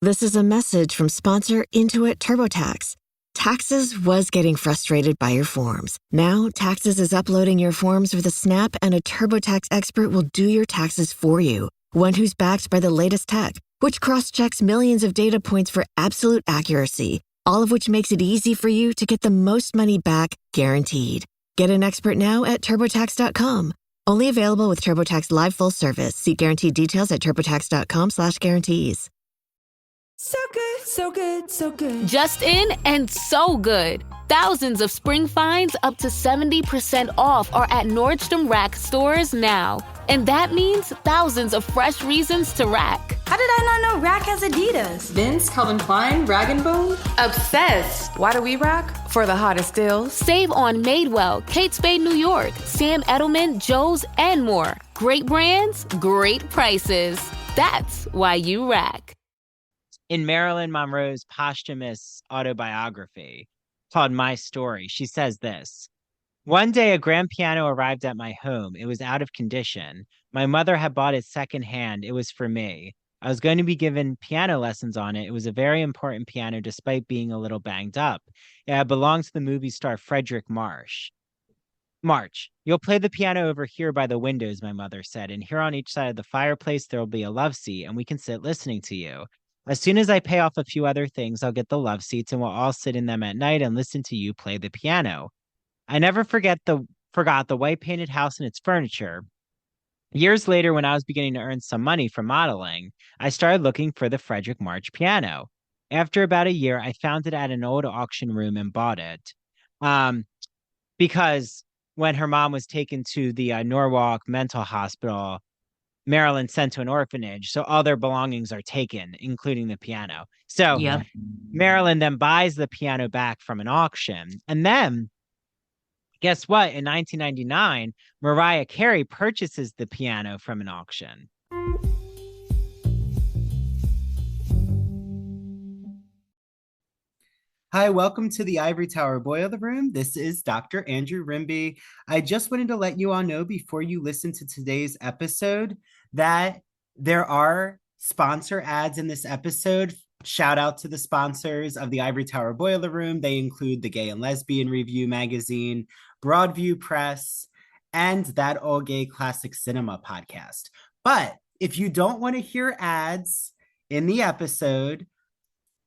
This is a message from sponsor Intuit TurboTax. Taxes was getting frustrated by your forms. Now, Taxes is uploading your forms with a snap, and a TurboTax expert will do your taxes for you. One who's backed by the latest tech, which cross-checks millions of data points for absolute accuracy, all of which makes it easy for you to get the most money back, guaranteed. Get an expert now at TurboTax.com. Only available with TurboTax Live Full Service. See guaranteed details at TurboTax.com/guarantees. So good, so good, so good. Just in and so good. Thousands of spring finds up to 70% off are at Nordstrom Rack stores now. And that means thousands of fresh reasons to rack. How did I not know Rack has Adidas? Vince, Calvin Klein, Rag & Bone? Obsessed. Why do we rock? For the hottest deals. Save on Madewell, Kate Spade New York, Sam Edelman, Joe's, and more. Great brands, great prices. That's why you rack. In Marilyn Monroe's posthumous autobiography called My Story, she says this: "One day a grand piano arrived at my home. It was out of condition. My mother had bought it secondhand. It was for me. I was going to be given piano lessons on it. It was a very important piano despite being a little banged up. It had belonged to the movie star Frederic March. You'll play the piano over here by the windows," my mother said, "and here on each side of the fireplace there will be a love seat, and we can sit listening to you. As soon as I pay off a few other things, I'll get the love seats, and we'll all sit in them at night and listen to you play the piano." I never forgot the white painted house and its furniture. Years later, when I was beginning to earn some money from modeling, I started looking for the Frederic March piano. After about a year, I found it at an old auction room and bought it. Because when her mom was taken to the Norwalk Mental Hospital, Marilyn sent to an orphanage, so all their belongings are taken, including the piano. So Yep. Marilyn then buys the piano back from an auction. And then, guess what? In 1999, Mariah Carey purchases the piano from an auction. Hi, welcome to the Ivory Tower Boiler Room. This is Dr. Andrew Rimby. I just wanted to let you all know before you listen to today's episode that there are sponsor ads in this episode. Shout out to the sponsors of the Ivory Tower Boiler Room. They include the Gay and Lesbian Review magazine, Broadview Press, and That Old Gay Classic Cinema podcast. But if you don't want to hear ads in the episode,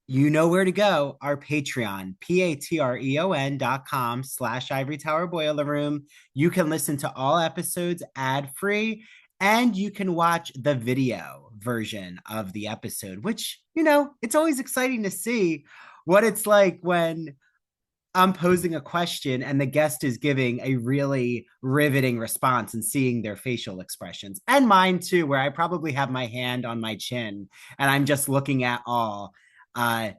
you know where to go. Our Patreon, patreon.com/Ivory Tower Boiler Room. You can listen to all episodes ad-free, and you can watch the video version of the episode, which, it's always exciting to see what it's like when I'm posing a question and the guest is giving a really riveting response and seeing their facial expressions. And mine too, where I probably have my hand on my chin and I'm just looking at at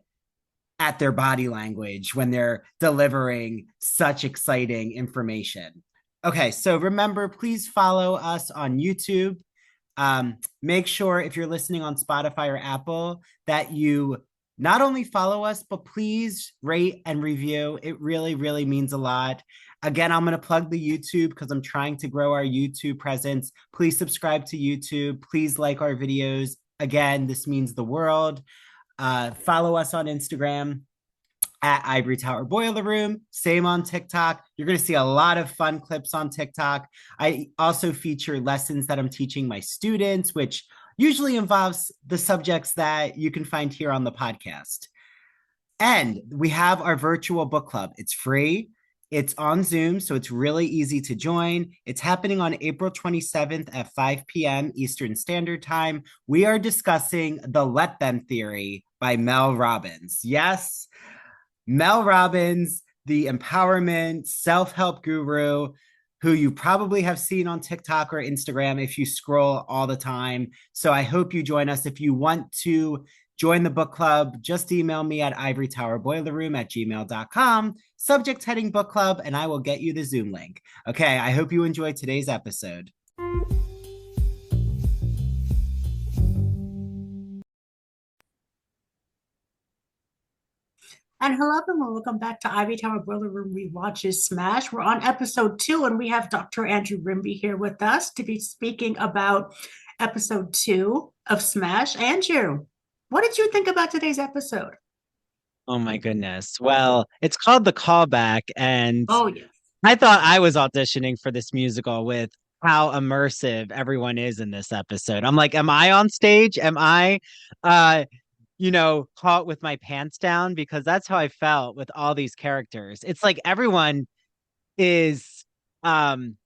their body language when they're delivering such exciting information. Okay, so remember, please follow us on YouTube. Make sure if you're listening on Spotify or Apple that you not only follow us, but please rate and review. It really, really means a lot. Again, I'm going to plug the YouTube because I'm trying to grow our YouTube presence. Please subscribe to YouTube. Please like our videos. Again, this means the world. Follow us on Instagram at Ivory Tower Boiler Room. Same on TikTok. You're going to see a lot of fun clips on TikTok. I also feature lessons that I'm teaching my students, which usually involves the subjects that you can find here on the podcast. And we have our virtual book club. It's free. It's on Zoom, so it's really easy to join. It's happening on April 27th at 5 p.m. Eastern Standard Time. We are discussing The Let Them Theory by Mel Robbins. Yes, Mel Robbins, the empowerment self-help guru who you probably have seen on TikTok or Instagram if you scroll all the time. So I hope you join us. If you want to join the book club, just email me at ivorytowerboilerroom@gmail.com, subject heading book club, and I will get you the Zoom link. Okay, I hope you enjoyed today's episode. And hello, everyone. Welcome back to Ivy Tower Boiler Room Rewatches Smash. We're on episode 2, and we have Dr. Andrew Rimby here with us to be speaking about episode 2 of Smash. Andrew. What did you think about today's episode? Oh my goodness. Well, it's called The Callback, and Oh, yes. I thought I was auditioning for this musical with how immersive everyone is in this episode. I'm like, am I on stage? Am I uh caught with my pants down? Because that's how I felt with all these characters. It's like is um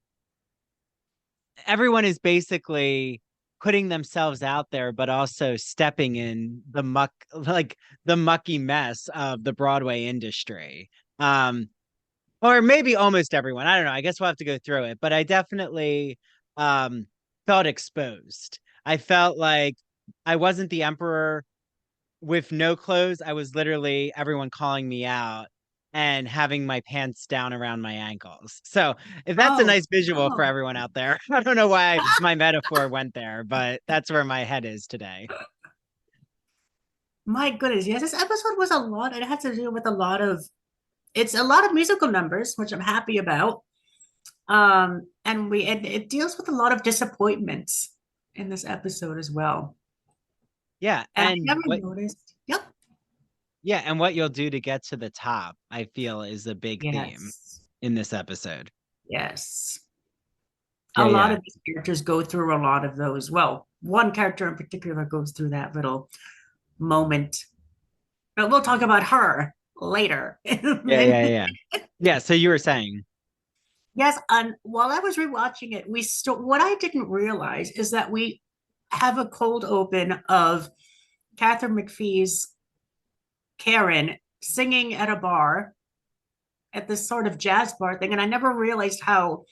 everyone is basically putting themselves out there, but also stepping in the muck, like the mucky mess of the Broadway industry. Um, or maybe almost everyone. I don't know. I guess we'll have to go through it, but I definitely um felt exposed. I felt like I wasn't the emperor with no clothes. I was literally everyone calling me out and having my pants down around my ankles. So if that's a Oh, nice visual for no. everyone out there, I don't know why my metaphor went there, but that's where my head is today. My goodness. Yes, this episode was a lot. It had to do with it's a lot of musical numbers, which I'm happy about. And it deals with a lot of disappointments in this episode as well. Yeah, And I and never what noticed. Yep. yeah, and what you'll do to get to the top, I feel is a big theme Yes. in this episode. Yes. Yeah, A lot yeah. of these characters go through a lot of those. Well, one character in particular goes through that little moment, but we'll talk about her later. Yeah, yeah, yeah. Yeah, so you were saying. Yes, and while I was rewatching it, we still what I didn't realize is that we have a cold open of Catherine McPhee's Karen singing at a bar at this sort of jazz bar thing, and I never realized how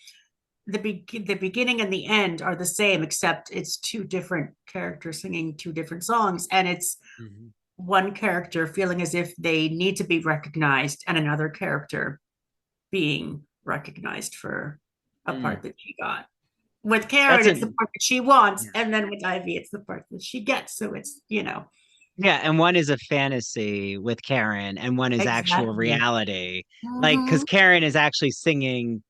the beginning and the end are the same, except it's two different characters singing two different songs, and it's Mhm. one character feeling as if they need to be recognized, and another character being recognized for a Mm. part that she got. With That's Karen, it's the an part that she wants, yeah. and then with Ivy, it's the part that she gets. So it's. Yeah, and one is a fantasy with Karen, and one is actual Exactly. reality. Like, because Mm-hmm. Karen is actually singing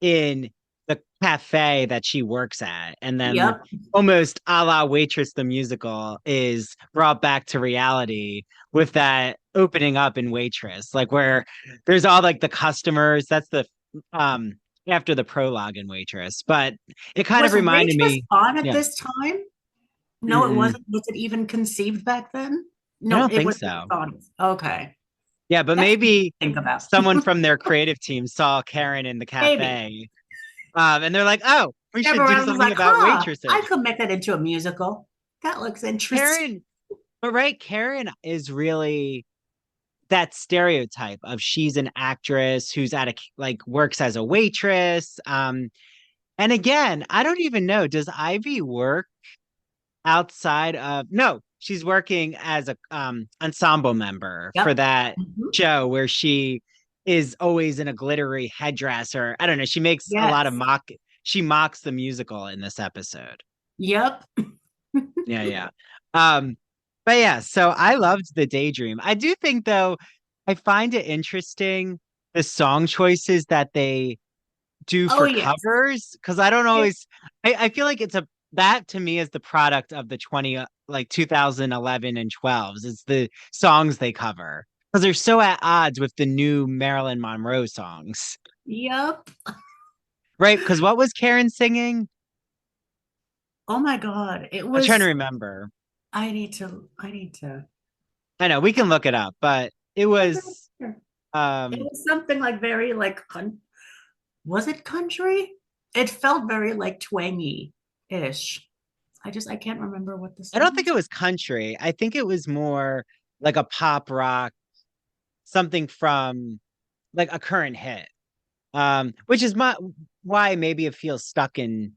in the cafe that she works at, and then Yep. almost a la Waitress the musical is brought back to reality with that opening up in Waitress, like where there's all like the customers. That's the um after the prologue in Waitress, but it kind of Was reminded Waitress me. on at Yeah. this time? No, it Mm-mm, wasn't. Was it even conceived back then? I No, don't it think was so. on. Okay. Yeah, but That's something to maybe think about. someone from their creative team saw Karen in the Maybe. cafe, and they're like, "Oh, we should do Everyone was something like, about huh, I waitresses." could make that into a musical. That looks interesting. Karen, but right, Karen is really that stereotype of she's an actress who's at a like works as a waitress. And again, I don't even know, does Ivy work outside of no, she's working as a ensemble member for Yep. that Mhm. show where she is always in a glittery headdress, or I don't know, she makes a lot of Yes. she mocks the musical in this episode. Yep. Yeah, yeah. Um, but yeah, so I loved the Daydream. I do think though, I find it interesting the song choices that they do Oh, for yes. covers because I don't Yeah. always I feel like it's a that to me is the product of the 20 like 2011 and 12s. It's the songs they cover because they're so at odds with the new Marilyn Monroe songs. Yep. Right? Because what was Karen singing? Oh my God. I'm trying to remember. I need to. I know we can look it up, but it was It um was something like very like was it country? It felt very like twangy-ish. I can't remember what the I don't song think was. it was country. I think it was more like a pop rock, something from like a current hit. Which is why maybe it feels stuck in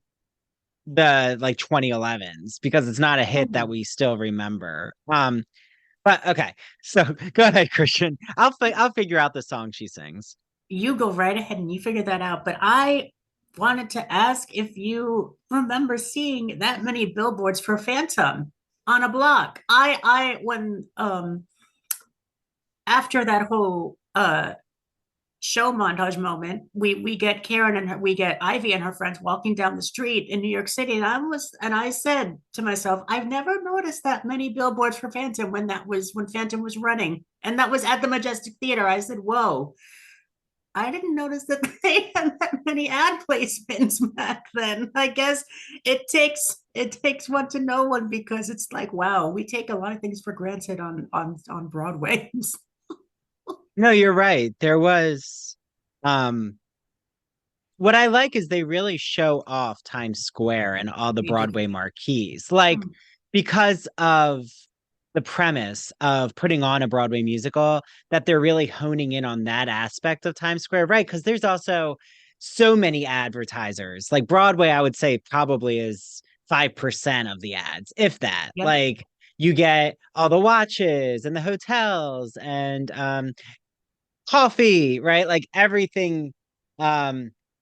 the like 2011s because it's not a hit that Oh, we still remember. But okay, so go ahead, Christian. I'll figure out the song she sings. you go right ahead and you figure that out. But I wanted to ask if you remember seeing that many billboards for Phantom on a block. I when after that whole show montage moment. We get Karen and we get Ivy and her friends walking down the street in New York City, and I said to myself, I've never noticed that many billboards for Phantom when Phantom was running, and that was at the Majestic Theater. I said, whoa. I didn't notice that they had that many ad placements back then. I guess it takes one to know one, because it's like, wow, we take a lot of things for granted on Broadway. No, you're right. There was what I like is they really show off Times Square and all the Broadway marquees. Like, because of the premise of putting on a Broadway musical, that they're really honing in on that aspect of Times Square, right? Because there's also so many advertisers. Like Broadway, I would say probably is 5% of the ads, if that. Yep. Like you get all the watches and the hotels and coffee, right? Like everything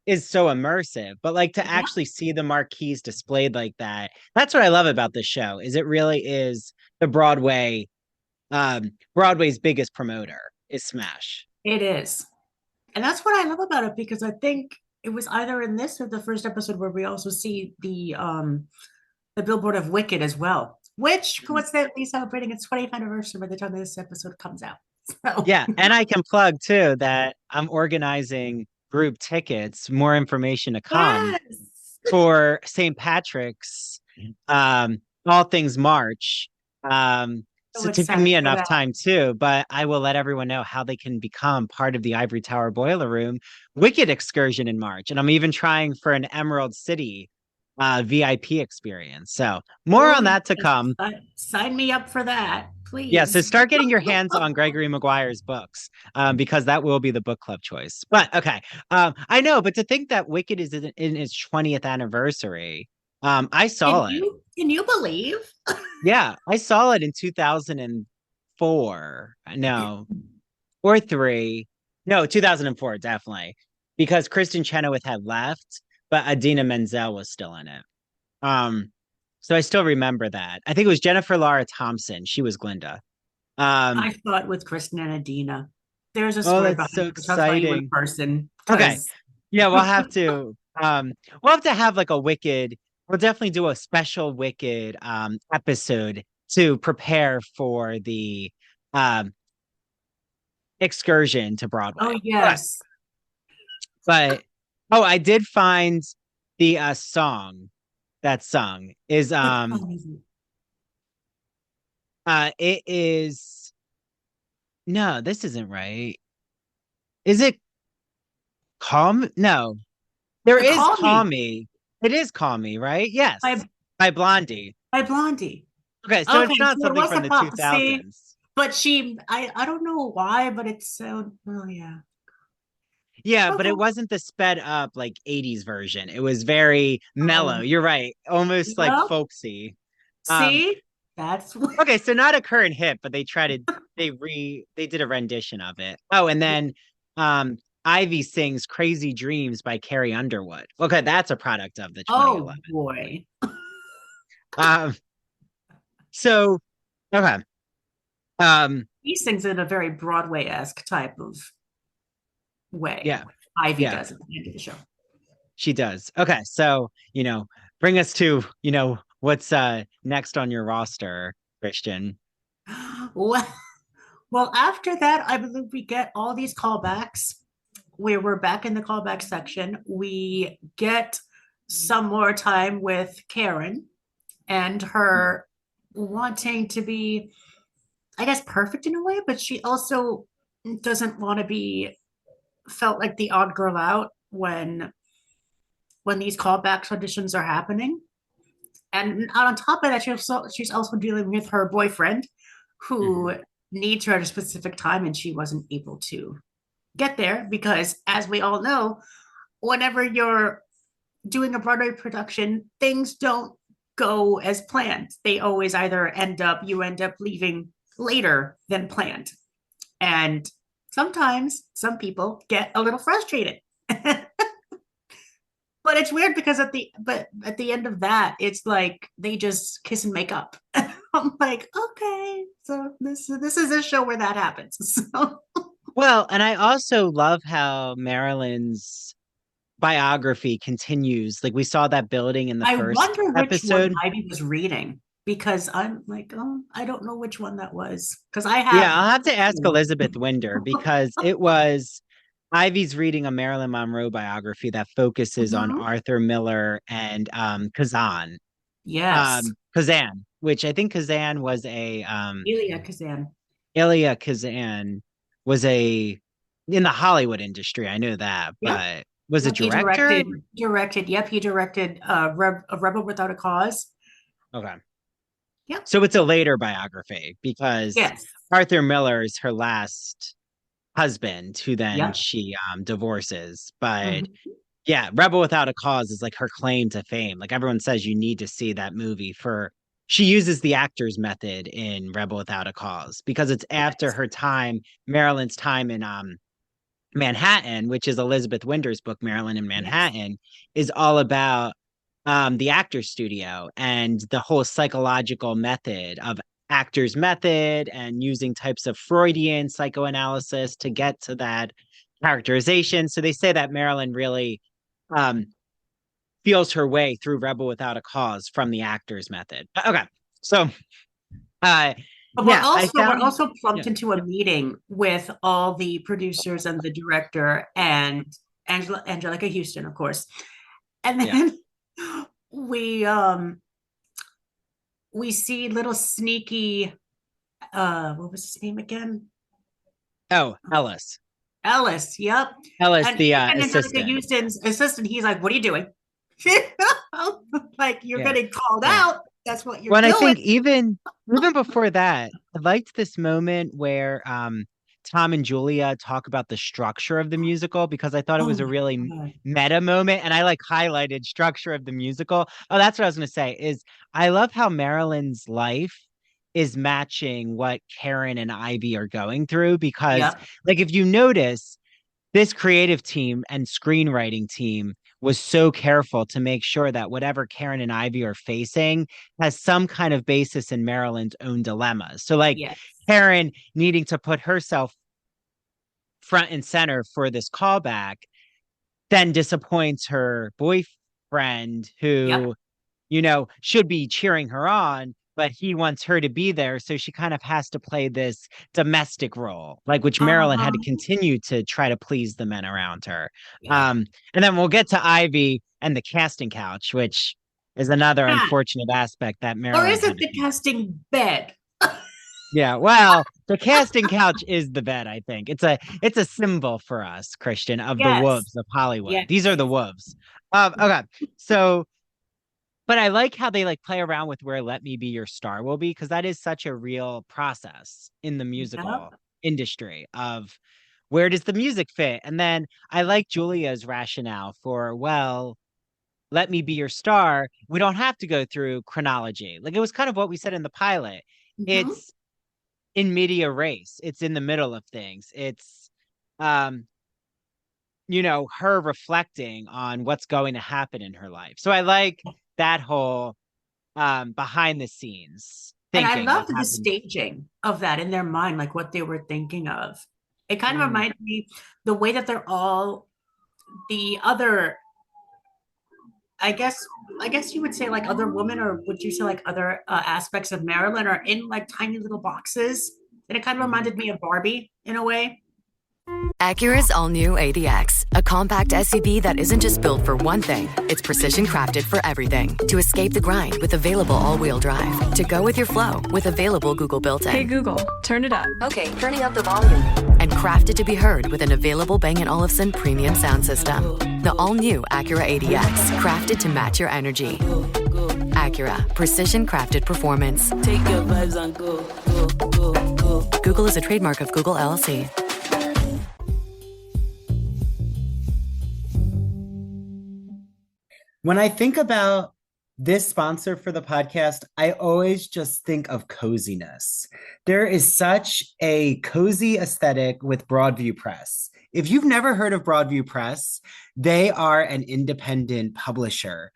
is so immersive. But like to actually see the marquees displayed like that, that's what I love about this show, is it really is the Broadway's biggest promoter is Smash. It is. And that's what I love about it, because I think it was either in this or the first episode where we also see the billboard of Wicked as well, which coincidentally celebrating its 20th anniversary by the time this episode comes out. So. Yeah, and I can plug too that I'm organizing group tickets, more information to come for St. Patrick's, all things March. So to give me enough time too, but I will let everyone know how they can become part of the Ivory Tower Boiler Room Wicked excursion in March. And I'm even trying for an Emerald City VIP experience. So more on that to come. Sign me up for that, please. Yeah, so start getting your hands on Gregory Maguire's books, because that will be the book club choice. But okay, I know, but to think that Wicked is in its 20th anniversary, I saw it. Can you believe? Yeah, I saw it in 2004. No, or 3. No, 2004, definitely. Because Kristen Chenoweth had left, but Idina Menzel was still in it. So I still remember that. I think it was Jennifer Lara Thompson. She was Glinda. I saw it with Kristen and Idina. There's a story that's behind so it, which I'll tell you in exciting. person. Okay. Yeah, we'll have to have like a Wicked. We'll definitely do a special Wicked episode to prepare for the excursion to Broadway. Oh, yes. But I did find the song that's sung is it is, no, this isn't right. Is it Calm? No. There is Call Me. It is Call Me, right? Yes. By Blondie. By Blondie. Okay, so it's not something from the 2000s. But I don't know why, but it's so, oh yeah. Yeah, but it wasn't the sped up like 80s version. It was very mellow. You're right. Almost like folksy. See? That's okay, so not a current hit, but they did a rendition of it. Oh, and then Ivy sings Crazy Dreams by Carrie Underwood. Okay, that's a product of the 2011. Oh boy. So okay. He sings in a very Broadway-esque type of way. Yeah. Ivy does at the end of the show. She does. Okay, so bring us to what's next on your roster, Christian. Well, after that, I believe we get all these callbacks where we're back in the callback section. We get some more time with Karen and her wanting to be, I guess, perfect in a way, but she also doesn't want to be felt like the odd girl out when these callbacks auditions are happening. And on top of that, she's also dealing with her boyfriend who needs her at a specific time, and she wasn't able to get there because, as we all know, whenever you're doing a Broadway production, things don't go as planned. They always either you end up leaving later than planned. And sometimes some people get a little frustrated. But it's weird because at the end of that, it's like they just kiss and make up. I'm like, okay, so this is a show where that happens. So Well, and I also love how Marilyn's biography continues. Like we saw that building in the I first wonder which one episode. Ivy was reading because I'm like, oh, I don't know which one that was because I Yeah, have. I'll have to ask Elizabeth Winder because it was Ivy's reading a Marilyn Monroe biography that focuses on Mhm. Arthur Miller and Kazan. Yes, Kazan, which I think Kazan was a Elia Kazan. Elia Kazan was a in the Hollywood industry. I know that, Yep. but was a Yep, he director? directed. Yep, he directed A Rebel Without a Cause. Okay. Yep. So it's a later biography because Yes. Arthur Miller is her last husband who then Yep. she divorces. But Mhm. yeah, Rebel Without a Cause is like her claim to fame. Like everyone says you need to see that movie for she uses the actor's method in Rebel Without a Cause because it's after Yes. her time, Marilyn's time in Manhattan, which is Elizabeth Winder's book, Marilyn in Yes. Manhattan, is all about the actor's studio and the whole psychological method of actor's method and using types of Freudian psychoanalysis to get to that characterization. So they say that Marilyn really um, feels her way through Rebel Without a Cause from the actor's method. Okay. So But yeah, I we're found also yeah, plumped into a yeah, meeting with all the producers and the director and Angelica Houston, of course. And yeah. then we um we see little sneaky what was his name again? Oh, Ellis. Ellis, yep. Ellis, And the even Angelica assistant. Houston's assistant, he's like, "What are you doing?" Like you're Yeah. getting called Yeah. out. That's what you're Well, and I doing. think even before that, I liked this moment where Tom and Julia talk about the structure of the musical because I thought it Oh was a my really God. meta moment, and I like highlighted structure of the musical. Oh, that's what I was going to say is I love how Marilyn's life is matching what Karen and Ivy are going through because Yep. like if you notice this creative team and screenwriting team was so careful to make sure that whatever Karen and Ivy are facing has some kind of basis in Marilyn's own dilemmas. So, like Yes. Karen needing to put herself front and center for this callback, then disappoints her boyfriend Yep. who should be cheering her on, but he wants her to be there. So she kind of has to play this domestic role, like which Marilyn had to Uh-huh. continue to try to please the men around her. Yeah. And then we'll get to Ivy and the casting couch, which is another Ah, unfortunate aspect that or Marilyn is had it to the do. casting bed? Yeah, well, the casting couch is the bed, I think. It's a symbol for us, Christian, of the Yes. wolves of Hollywood. Yes. These are the wolves. Okay. So but I like how they like play around with where Let Me Be Your Star will be, because that is such a real process in the musical Yep. industry of where does the music fit? And then I like Julia's rationale for, well, Let Me Be Your Star. We don't have to go through chronology. Like it was kind of what we said in the pilot. Mhm. It's in media race. It's in the middle of things. It's um, her reflecting on what's going to happen in her life. So I like that whole behind the scenes And I thinking that loved the happens. staging of that in their mind, like what they were thinking of. It kind of Mm. reminded me the way that they're all the other, I guess you would say like other women, or would you say like other aspects of Marilyn are in like tiny little boxes. And it kind of Mhm. reminded me of Barbie in a way. Acura's all-new ADX, a compact SUV that isn't just built for one thing, it's precision crafted for everything. To escape the grind with available all-wheel drive. To go with your flow with available Google built-in. Hey Google, turn it up. Okay, turning up the volume. And crafted to be heard with an available Bang & Olufsen premium sound system. The all-new Acura ADX, crafted to match your energy. Acura, precision crafted performance. Take your vibes and go, go, go, go. Google is a trademark of Google LLC. When I think about this sponsor for the podcast, I always just think of coziness. There is such a cozy aesthetic with Broadview Press. If you've never heard of Broadview Press, they are an independent publisher.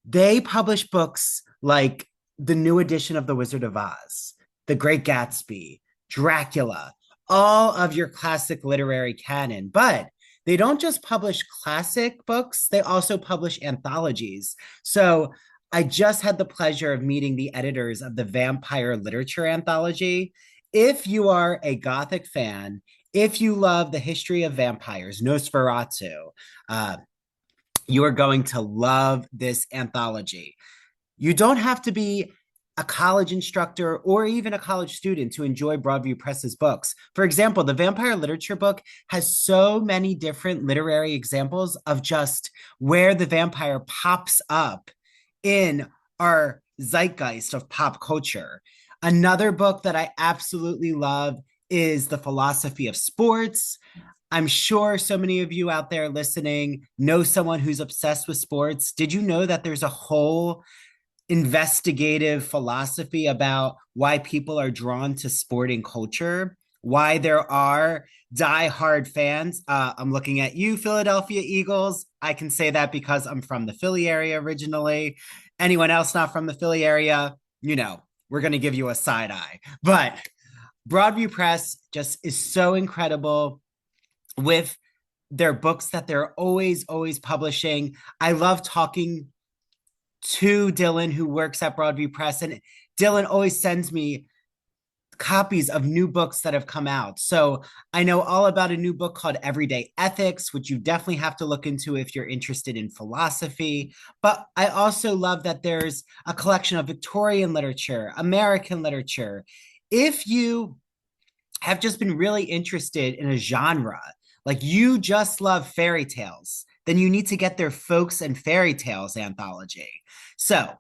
They publish books like the new edition of The Wizard of Oz, The Great Gatsby, Dracula, all of your classic literary canon. But they don't just publish classic books, they also publish anthologies. So I just had the pleasure of meeting the editors of the Vampire Literature Anthology. If you are a Gothic fan, if you love the history of vampires, Nosferatu, uh, you are going to love this anthology. You don't have to be a college instructor or even a college student to enjoy Broadview Press's books. For example, the vampire literature book has so many different literary examples of just where the vampire pops up in our zeitgeist of pop culture. Another book that I absolutely love is The Philosophy of Sports. I'm sure so many of you out there listening know someone who's obsessed with sports. Did you know that there's a whole investigative philosophy about why people are drawn to sporting culture, why there are die-hard fans? I'm looking at you, Philadelphia Eagles. I can say that because I'm from the Philly area originally. Anyone else not from the Philly area, we're going to give you a side eye. But Broadview Press just is so incredible with their books that they're always publishing. I love talking to Dylan, who works at Broadview Press, and Dylan always sends me copies of new books that have come out. So I know all about a new book called Everyday Ethics, which you definitely have to look into if you're interested in philosophy. But I also love that there's a collection of Victorian literature, American literature. If you have just been really interested in a genre, like you just love fairy tales, then you need to get their Folks and Fairy Tales anthology. So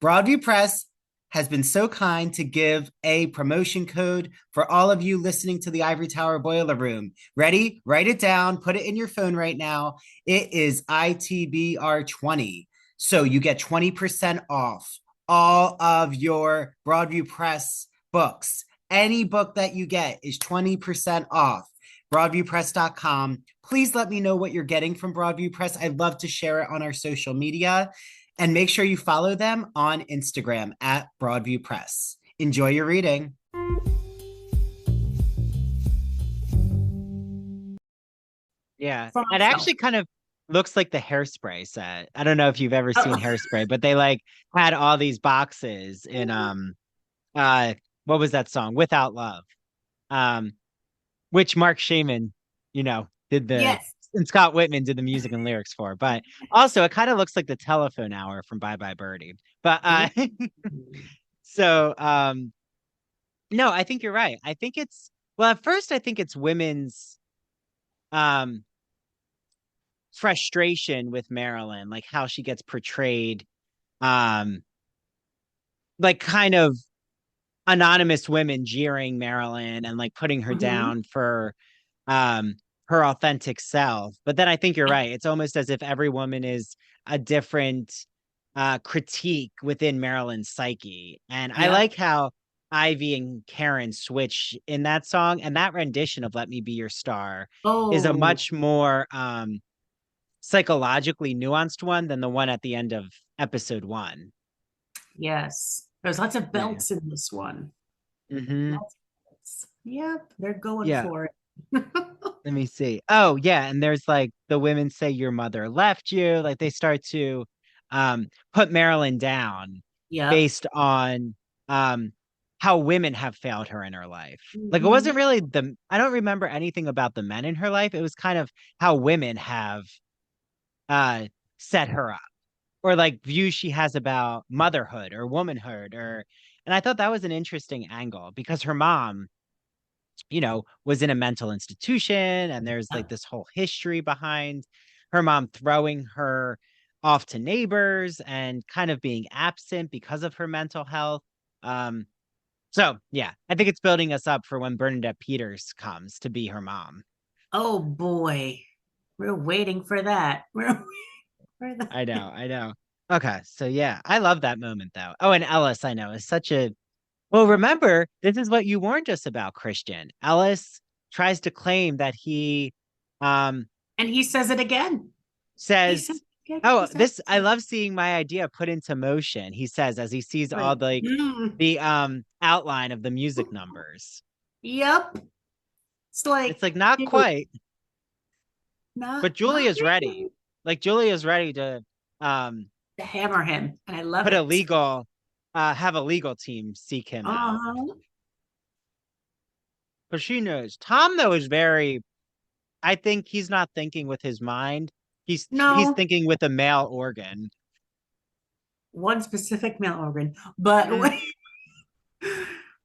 Broadview Press has been so kind to give a promotion code for all of you listening to the Ivory Tower Boiler Room. Ready? Write it down. Put it in your phone right now. It is ITBR20. So you get 20% off all of your Broadview Press books. Any book that you get is 20% off. BroadviewPress.com. Please let me know what you're getting from Broadview Press. I'd love to share it on our social media. And make sure you follow them on Instagram at Broadview Press. Enjoy your reading. Yeah, it actually kind of looks like the Hairspray set. I don't know if you've ever seen Hairspray, but they like had all these boxes in what was that song? Without Love. Which Mark Shaman, did and Scott Whitman did the music and lyrics for. But also it kind of looks like the telephone hour from Bye Bye Birdie. But so no, I think you're right. I think at first I think it's women's frustration with Marilyn, like how she gets portrayed, like kind of anonymous women jeering Marilyn and like putting her down for her authentic self. But then I think you're right. It's almost as if every woman is a different critique within Marilyn's psyche. And I like how Ivy and Karen switch in that song, and that rendition of Let Me Be Your Star is a much more psychologically nuanced one than the one at the end of episode 1. Yes. There's lots of belts in this one. Yep, they're going for it. Let me see. Oh, yeah. And there's like the women say your mother left you. Like they start to put Marilyn down based on how women have failed her in her life. Like it wasn't really I don't remember anything about the men in her life. It was kind of how women have set her up, or like views she has about motherhood or womanhood, and I thought that was an interesting angle because her mom, was in a mental institution, and there's like this whole history behind her mom throwing her off to neighbors and kind of being absent because of her mental health. So yeah, I think it's building us up for when Bernadette Peters comes to be her mom. Oh boy, we're waiting for that. I know. Okay, so yeah, I love that moment though. Oh, and Ellis, I know, is such a well, remember, this is what you warned us about, Christian. Ellis tries to claim that he and he says it again. I love seeing my idea put into motion. He says as he sees all the outline of the music numbers. Yep. It's like not dude, quite, but not Julia's ready. really. Like Julia's ready to To hammer him, and I love put a it. legal have a legal team seek him out. Uh-huh. But she knows. Tom though is very I think he's not thinking with his mind. He's No, thinking with a male organ. one specific male organ, but Mm.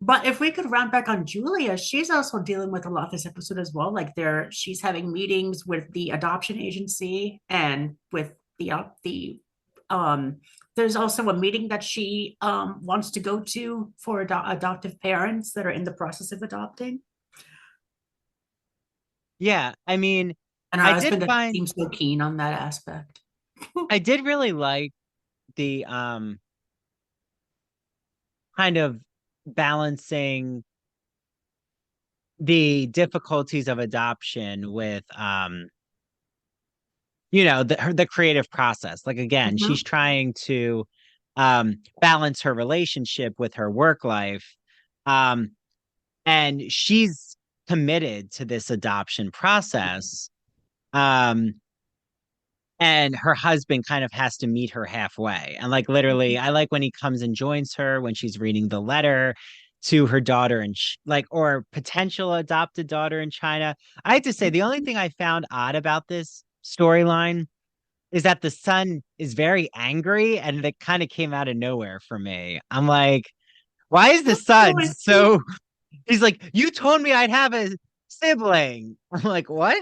but if we could round back on Julia, she's also dealing with a lot this episode as well. Like she's having meetings with the adoption agency and with the um. There's also a meeting that she wants to go to for adoptive parents that are in the process of adopting. Yeah, I mean, And her I did husband doesn't find seem so keen on that aspect. I did really like the kind of balancing the difficulties of adoption with the creative process. Like again, Mhm. she's trying to balance her relationship with her work life. Um and she's committed to this adoption process. Um and her husband kind of has to meet her halfway. And like literally, I like when he comes and joins her when she's reading the letter to her daughter and like or potential adopted daughter in China. I have to say the only thing I found odd about this storyline is that the son is very angry and it kind of came out of nowhere for me. I'm like, why is the son so he's like, you told me I'd have a sibling. I'm like, what?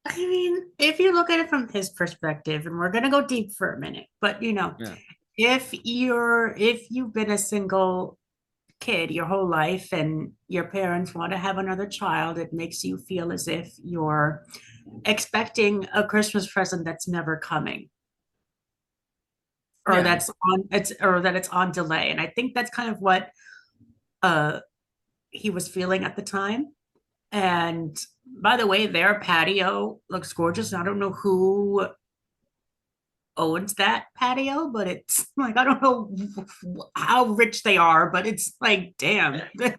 I mean, if you look at it from his perspective, and we're gonna go deep for a minute, but Yeah. if you've been a single kid your whole life and your parents want to have another child, it makes you feel as if you're expecting a Christmas present that's never coming, or Yeah. that it's on delay. And I think that's kind of what uh he was feeling at the time. And by the way, their patio looks gorgeous. I don't know who owns that patio, but it's like I don't know how rich they are, but it's like damn, they,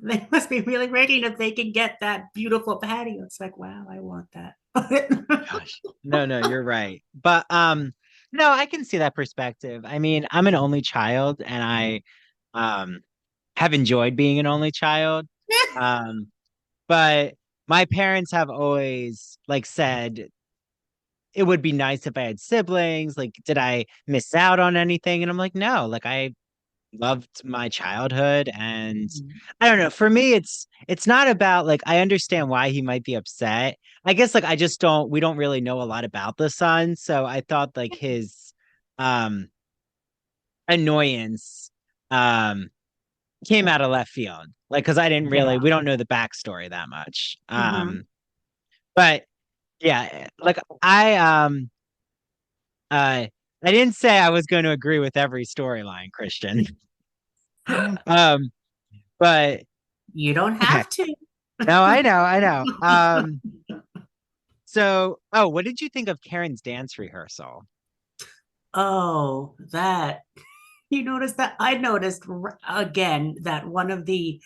they must be really rich if they can get that beautiful patio. It's like wow, I want that. Gosh. No, you're right. But no, I can see that perspective. I mean, I'm an only child and I um have enjoyed being an only child. Um, but my parents have always like said it would be nice if I had siblings. Like, did I miss out on anything? And I'm like, no, like I loved my childhood and I don't know. For me, it's not about like I understand why he might be upset. I guess like I just don't we don't really know a lot about the son. So I thought like his um annoyance um came out of left field. Like because I didn't really Yeah. we don't know the backstory that much. Mhm. But yeah, like uh I didn't say I was going to agree with every storyline, Christian. Um, but You don't okay. have to. No, I know. So, oh, what did you think of Karen's dance rehearsal? Oh, that you noticed that? I noticed again that one of the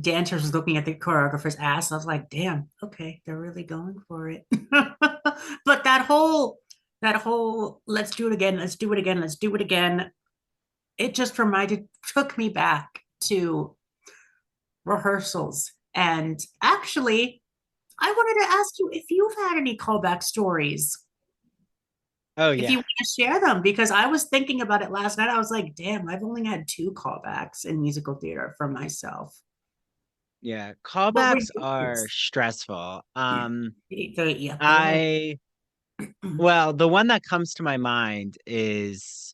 dancers was looking at the choreographer's ass. I was like, damn, okay, they're really going for it. But that whole let's do it again, let's do it again, let's do it again. It just took me back to rehearsals. And actually, I wanted to ask you if you've had any callback stories, Oh if you yeah. want to share them, because I was thinking about it last night. I was like, damn, I've only had two callbacks in musical theater for myself. Yeah, What were callbacks are yours? stressful. Yeah, they were. I well, the one that comes to my mind is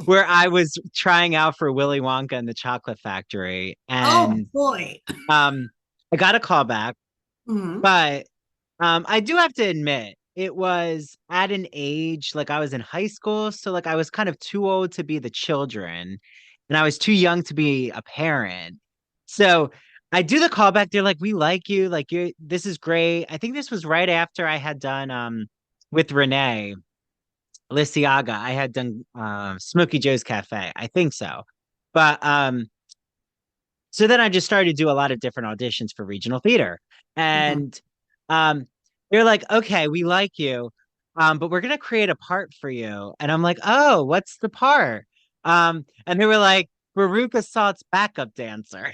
where I was trying out for Willy Wonka and the Chocolate Factory, Oh and boy. um, I got a callback, Mhm. but I do have to admit, it was at an age like I was in high school, so like I was kind of too old to be the children, and I was too young to be a parent. So I do the callback. They're like, "We like you. Like you. This is great." I think this was right after I had done with Renee Lisiaga. I had done Smokey Joe's Cafe. I think so, but So then I just started to do a lot of different auditions for regional theater. And um, they're like, okay, we like you, but we're gonna create a part for you. And I'm like, oh, what's the part? And they were like, Veruca Salt's backup dancer.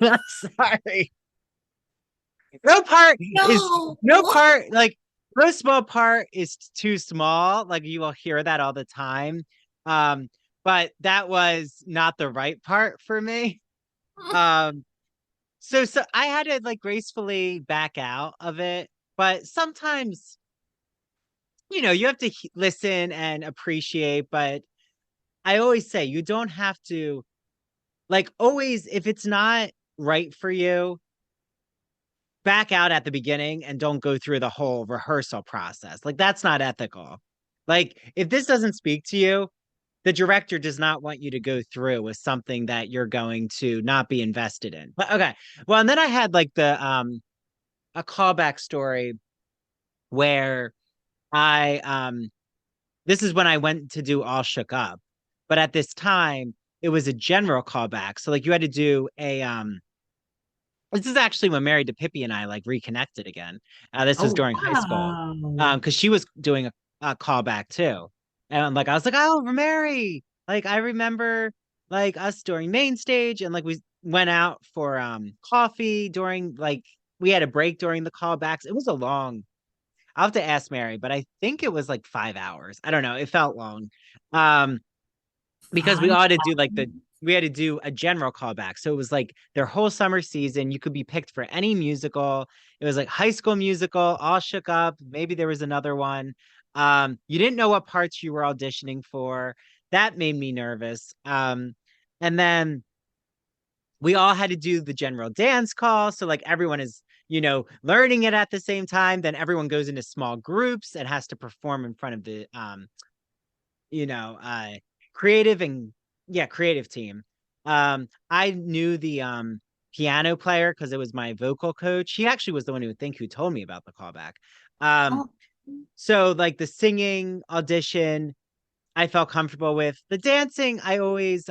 I'm sorry. No part is no part like no small part is too small. Like you will hear that all the time. Um, but that was not the right part for me. Um, so I had to like gracefully back out of it. But sometimes, you have to listen and appreciate. But I always say you don't have to like always if it's not right for you, back out at the beginning and don't go through the whole rehearsal process. Like that's not ethical. Like if this doesn't speak to you, the director does not want you to go through with something that you're going to not be invested in. But okay. Well, and then I had like the a callback story where I this is when I went to do All Shook Up. But at this time, it was a general callback. So like you had to do a this is actually when Mary DePippi and I like reconnected again. This was during high school. Because she was doing a callback too. And like I was like, oh, Mary. Like I remember like us during main stage and like we went out for coffee during like we had a break during the callbacks. It was a long, I'll have to ask Mary, but I think it was like 5 hours. I don't know. It felt long. Um, because we had to do a general callback. So it was like their whole summer season. You could be picked for any musical. It was like High School Musical, All Shook Up. Maybe there was another one. You didn't know what parts you were auditioning for. That made me nervous. And then we all had to do the general dance call. So like everyone is, learning it at the same time. Then everyone goes into small groups and has to perform in front of the you know, uh creative and creative team. I knew the piano player because it was my vocal coach. He actually was the one who told me about the callback. Um so like the singing audition I felt comfortable with. The dancing I always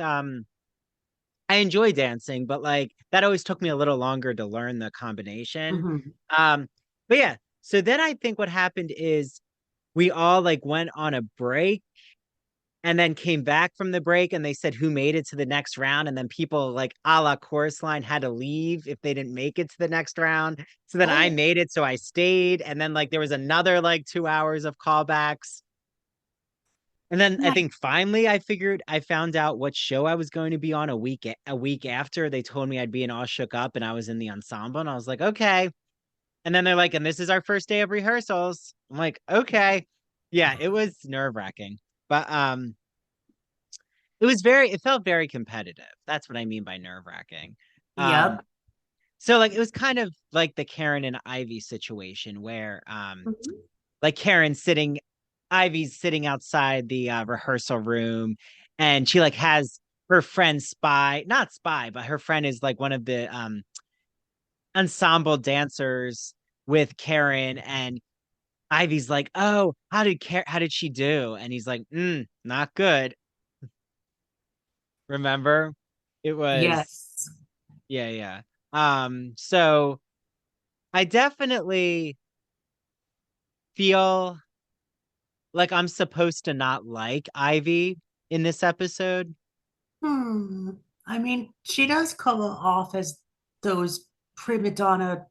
I enjoy dancing, but like that always took me a little longer to learn the combination. But yeah, so then I think what happened is we all like went on a break and then came back from the break and they said who made it to the next round. And then people like a la chorus line had to leave if they didn't make it to the next round. So then I made it. So I stayed. And then like there was another like 2 hours of callbacks. And then I think finally I found out what show I was going to be on a week after they told me I'd be in All Shook Up and I was in the ensemble. And I was like, okay. And then they're like, and this is our first day of rehearsals. I'm like, okay. Yeah, it was nerve-wracking. But it felt very competitive. That's what I mean by nerve-wracking. Yep. So like it was kind of like the Karen and Ivy situation where like Ivy's sitting outside the rehearsal room and she like has her friend not spy, but her friend is like one of the ensemble dancers with Karen and Ivy's like, "Oh, how did she do?" And he's like, not good." Remember? It was Yes. yeah. So I definitely feel like I'm supposed to not like Ivy in this episode. I mean, she does come off as those prima donna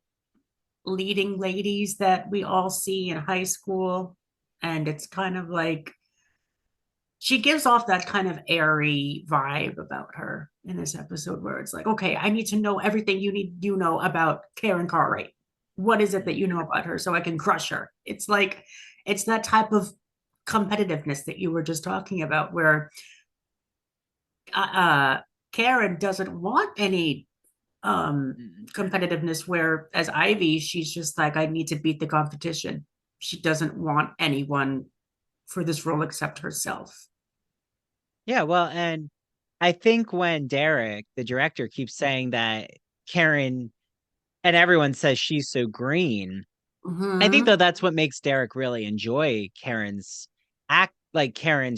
leading ladies that we all see in high school. And it's kind of like she gives off that kind of airy vibe about her in this episode where it's like, okay, I need to know everything you know about Karen Cartwright. What is it that you know about her so I can crush her? It's like it's that type of competitiveness that you were just talking about where Karen doesn't want any competitiveness where as Ivy she's just like I need to beat the competition. She doesn't want anyone for this role except herself. Yeah, well, and I think when Derek, the director, keeps saying that Karen and everyone says she's so green, I think though that's what makes Derek really enjoy Karen's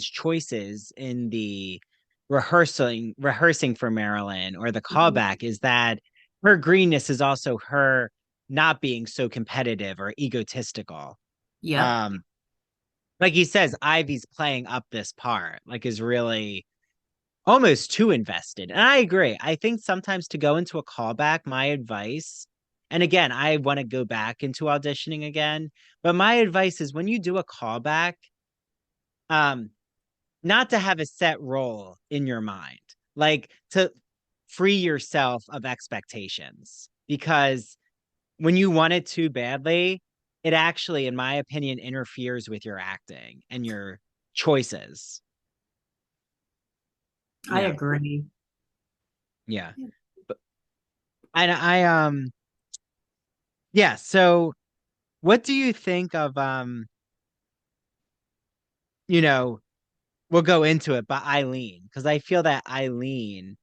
choices in the rehearsing for Marilyn, or the Mhm. callback, is that her greenness is also her not being so competitive or egotistical. Yep. Um, like he says, Ivy's playing up this part, like is really almost too invested. And I agree. I think sometimes to go into a callback, my advice, and again, I want to go back into auditioning again, but my advice is when you do a callback, um, not to have a set role in your mind, like to free yourself of expectations. Because when you want it too badly, it actually, in my opinion, interferes with your acting and your choices. I Yeah. agree. Yeah. But and yeah, so what do you think of you know, we'll go into it, but Eileen, because I feel that Eileen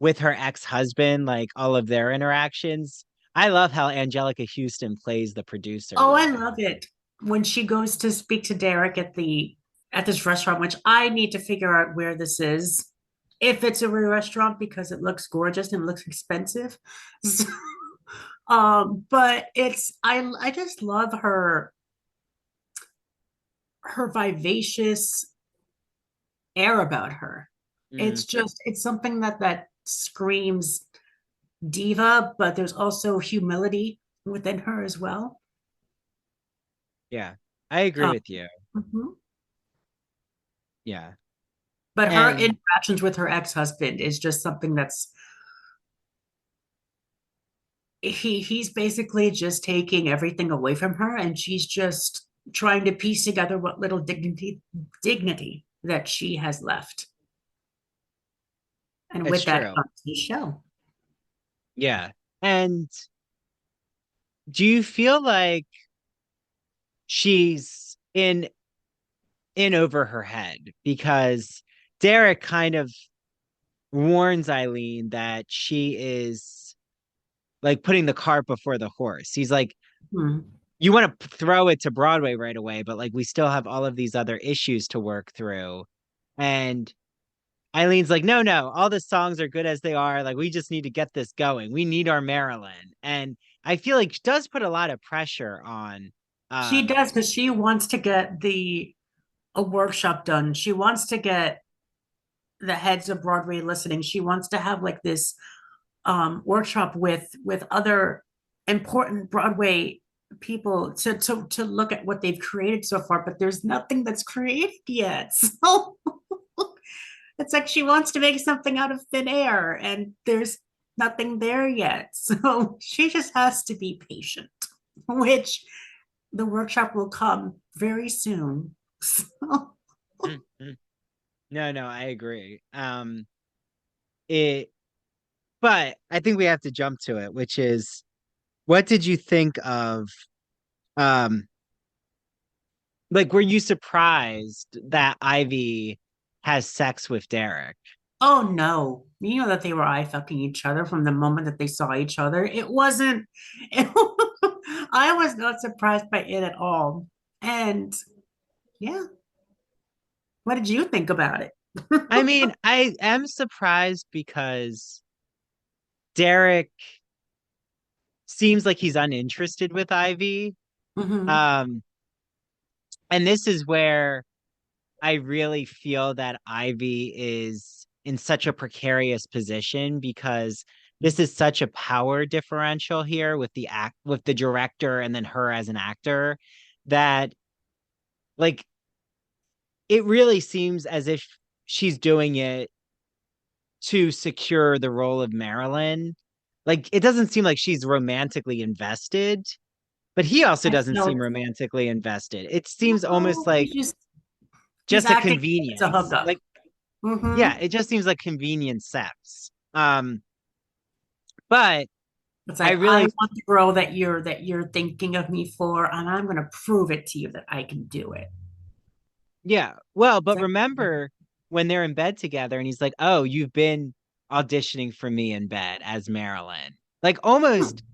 with her ex-husband, like all of their interactions, I love how Angelica Houston plays the producer Oh, I there. love it when she goes to speak to Derek at this restaurant, which I need to figure out where this is. If it's a real restaurant because it looks gorgeous and it looks expensive. So, but I just love her vivacious air about her. Mm, It's something that screams diva, but there's also humility within her as well. yeah, I agree Uh, with you. mhm. Yeah. But her And interactions with her ex-husband is just something that's he's basically just taking everything away from her, and she's just trying to piece together what little dignity that she has left. And it's with that true. comes the show. Yeah. And do you feel like she's in over her head? Because Derek kind of warns Eileen that she is like putting the cart before the horse. He's like, Hmm. you want to throw it to Broadway right away, but like we still have all of these other issues to work through. And Eileen's like, no, no, all the songs are good as they are. Like, we just need to get this going. We need our Marilyn. And I feel like she does put a lot of pressure on. She Um, does because she wants to get the a workshop done. She wants to get the heads of Broadway listening. She wants to have like this workshop with other important Broadway people to look at what they've created so far, but there's nothing that's created yet. So it's like she wants to make something out of thin air, and there's nothing there yet. So she just has to be patient, which the workshop will come very soon. So, mm, mm. No, no, I agree. It, but I think we have to jump to it, which is, what did you think of, um, like, were you surprised that Ivy has sex with Derek? oh no, you know that they were eye fucking each other from the moment that they saw each other. It wasn't, it, I was not surprised by it at all. And yeah, what did you think about it? I mean, I am surprised because Derek seems like he's uninterested with Ivy. Mhm. Um, and this is where I really feel that Ivy is in such a precarious position, because this is such a power differential here with the director and then her as an actor, that like it really seems as if she's doing it to secure the role of Marilyn. Like it doesn't seem like she's romantically invested, but he also I doesn't seem felt, romantically invested. It seems almost no, like he's just a acting like it's a convenience. hookup. Like, Hmm. yeah, it just seems like convenient sex. But It's I like I really, want the girl that you're thinking of me for, and I'm gonna prove it to you that I can do it. yeah. Well, It's but like, remember when they're in bed together and he's like, "Oh, you've been auditioning for me in bed as Marilyn." Like almost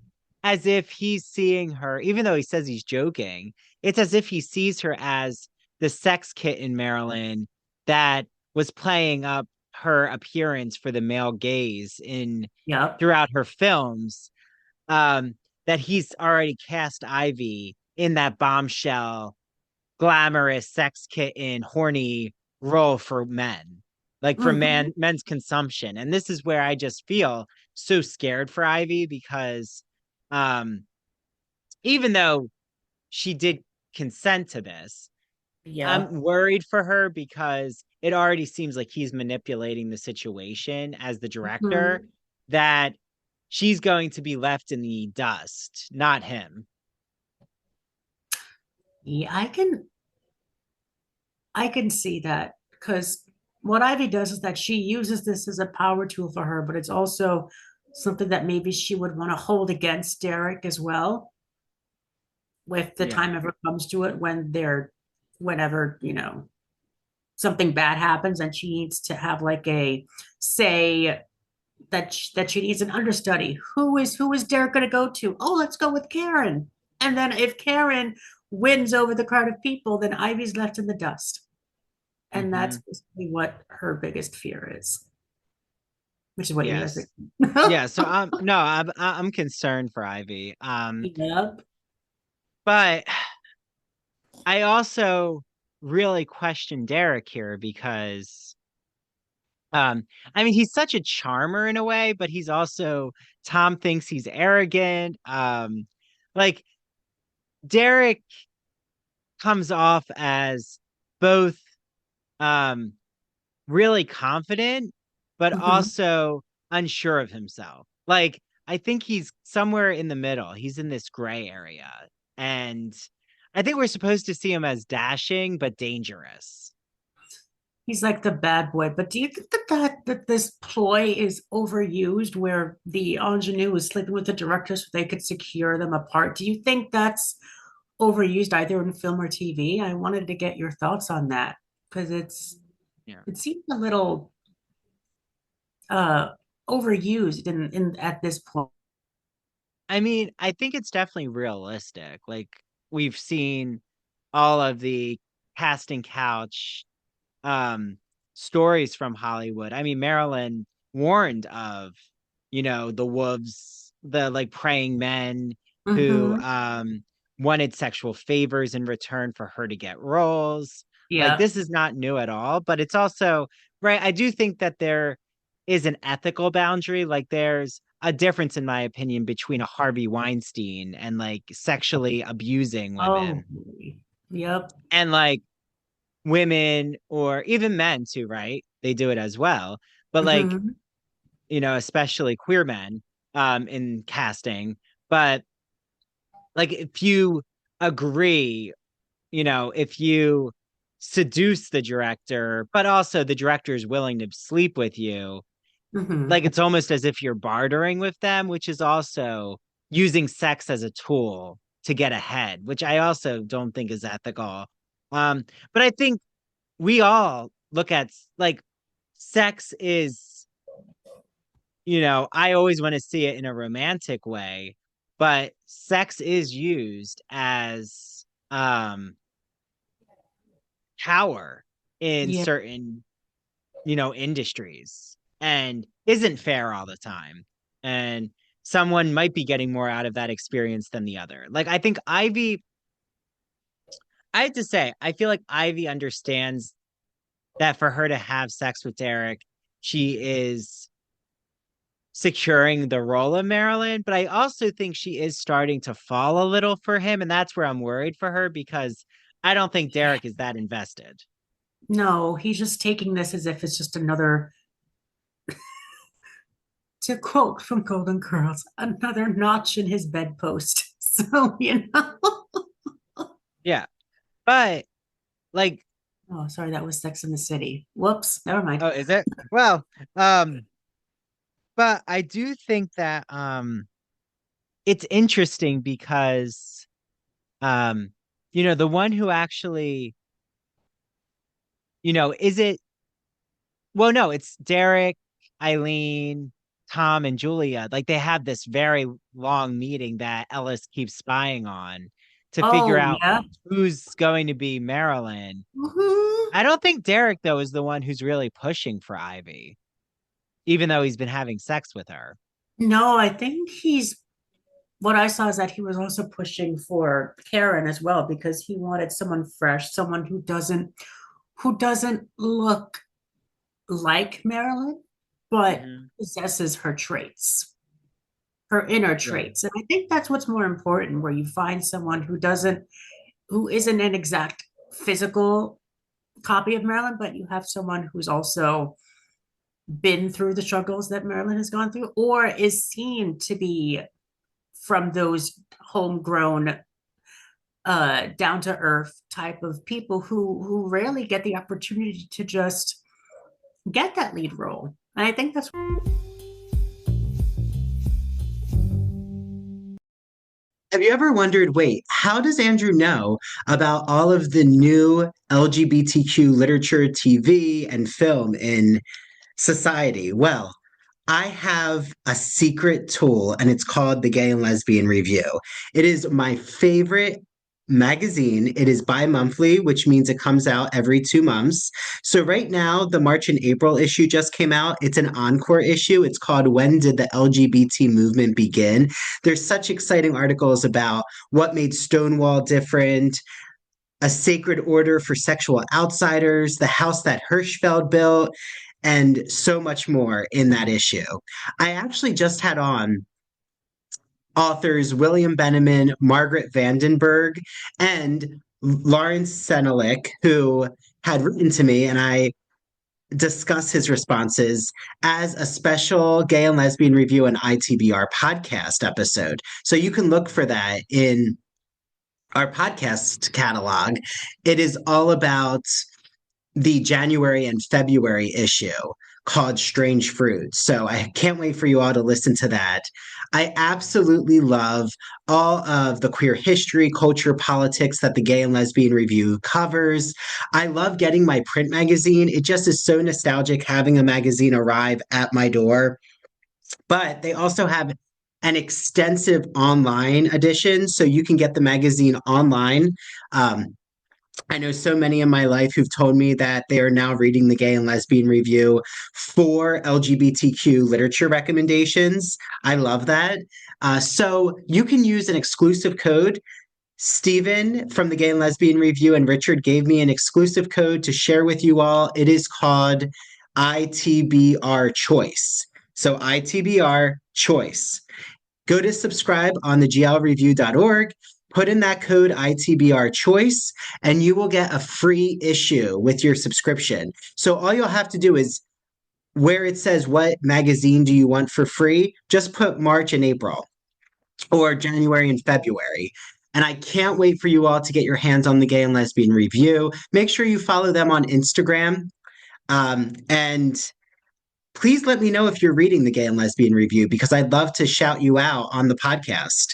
as if he's seeing her, even though he says he's joking, it's as if he sees her as the sex kitten Marilyn that was playing up her appearance for the male gaze in Yep. throughout her films, that he's already cast Ivy in that bombshell, glamorous sex kitten, horny role for men, like for Mhm. men's consumption. And this is where I just feel so scared for Ivy because um even though she did consent to this, Yep. I'm worried for her because it already seems like he's manipulating the situation as the director, Mhm. that she's going to be left in the dust, not him. Yeah, I can see that because what Ivy does is that she uses this as a power tool for her, but it's also something that maybe she would want to hold against Derek as well, if the Yeah. time ever comes to it whenever, something bad happens and she needs to have like a say that she needs an understudy. Who is Derek going to go to? Oh, let's go with Karen. And then if Karen wins over the crowd of people, then Ivy's left in the dust. And that's Hmm. basically what her biggest fear is, which is what you guys Yes. think. Yeah. So no, I'm concerned for Ivy. Yep. But I also really question Derek here because I mean he's such a charmer in a way, but he's also Tom thinks he's arrogant. Like Derek comes off as both um really confident but Mhm. also unsure of himself. Like I think he's somewhere in the middle. He's in this gray area. And I think we're supposed to see him as dashing but dangerous. He's like the bad boy. But do you think that this ploy is overused where the ingenue was sleeping with the director so they could secure them apart? Do you think that's overused either in film or TV? I wanted to get your thoughts on that because Yeah. it seems a little uh overused in at this point. I mean, I think it's definitely realistic. Like we've seen all of the casting couch um stories from Hollywood. I mean, Marilyn warned of, the wolves, the like praying men who Hmm. wanted sexual favors in return for her to get roles. Like Yeah. this is not new at all, but it's also right. I do think that there is an ethical boundary. Like there's a difference, in my opinion, between a Harvey Weinstein and like sexually abusing Oh, women yep. and like women or even men too, right? They do it as well. But like, Hmm. especially queer men in casting. But like if you agree, if you seduce the director, but also the director is willing to sleep with you, Hmm. like it's almost as if you're bartering with them, which is also using sex as a tool to get ahead, which I also don't think is ethical. But I think we all look at like sex is, I always want to see it in a romantic way, but sex is used as power in Yeah. certain, industries and isn't fair all the time. And someone might be getting more out of that experience than the other. Like I think Ivy, I have to say, I feel like Ivy understands that for her to have sex with Derek, she is securing the role of Marilyn, but I also think she is starting to fall a little for him, and that's where I'm worried for her because I don't think Derek is that invested. No, he's just taking this as if it's just another, to quote from Golden Girls, another notch in his bedpost. So, Yeah, but like, Oh, sorry, that was Sex in the City. Whoops, never mind. oh, is it? Well, but I do think that it's interesting because the one who actually, is it well, no, it's Derek, Eileen, Tom, and Julia. Like they have this very long meeting that Ellis keeps spying on to figure Oh, out yeah. who's going to be Marilyn. Mhm. I don't think Derek, though, is the one who's really pushing for Ivy, even though he's been having sex with her. No, I think what I saw is that he was also pushing for Karen as well because he wanted someone fresh, someone who doesn't look like Marilyn, but possesses her traits, her inner traits. And I think that's what's more important, where you find someone who isn't an exact physical copy of Marilyn, but you have someone who's also been through the struggles that Marilyn has gone through, or is seen to be from those homegrown, down to earth type of people who rarely get the opportunity to just get that lead role. And I think that's Have you ever wondered, wait, how does Andrew know about all of the new LGBTQ literature, TV, and film in society? Well, I have a secret tool and it's called the Gay and Lesbian Review. It is my favorite magazine. It is bi-monthly, which means it comes out every 2 months. So right now, the March and April issue just came out. It's an encore issue. It's called When Did the LGBT Movement Begin? There's such exciting articles about what made Stonewall different, a sacred order for sexual outsiders, the house that Hirschfeld built, and so much more in that issue. I actually just had on authors William Benjamin, Margaret Vandenberg, and Lawrence Senelik, who had written to me, and I discuss his responses as a special Gay and Lesbian Review and ITBR podcast episode. So you can look for that in our podcast catalog. It is all about the January and February issue called Strange Fruits. So I can't wait for you all to listen to that. I absolutely love all of the queer history, culture, politics that the Gay and Lesbian Review covers. I love getting my print magazine. It just is so nostalgic having a magazine arrive at my door. But they also have an extensive online edition, so you can get the magazine online. I know so many in my life who've told me that they are now reading the Gay and Lesbian Review for LGBTQ literature recommendations. I love that. So you can use an exclusive code. Stephen from the Gay and Lesbian Review and Richard gave me an exclusive code to share with you all. It is called ITBR Choice. So ITBR Choice. Go to subscribe on the glreview.org. Put in that code ITBR Choice, and you will get a free issue with your subscription. So all you'll have to do is, where it says what magazine do you want for free, just put March and April or January and February. And I can't wait for you all to get your hands on the Gay and Lesbian Review. Make sure you follow them on Instagram. And please let me know if you're reading the Gay and Lesbian Review, because I'd love to shout you out on the podcast.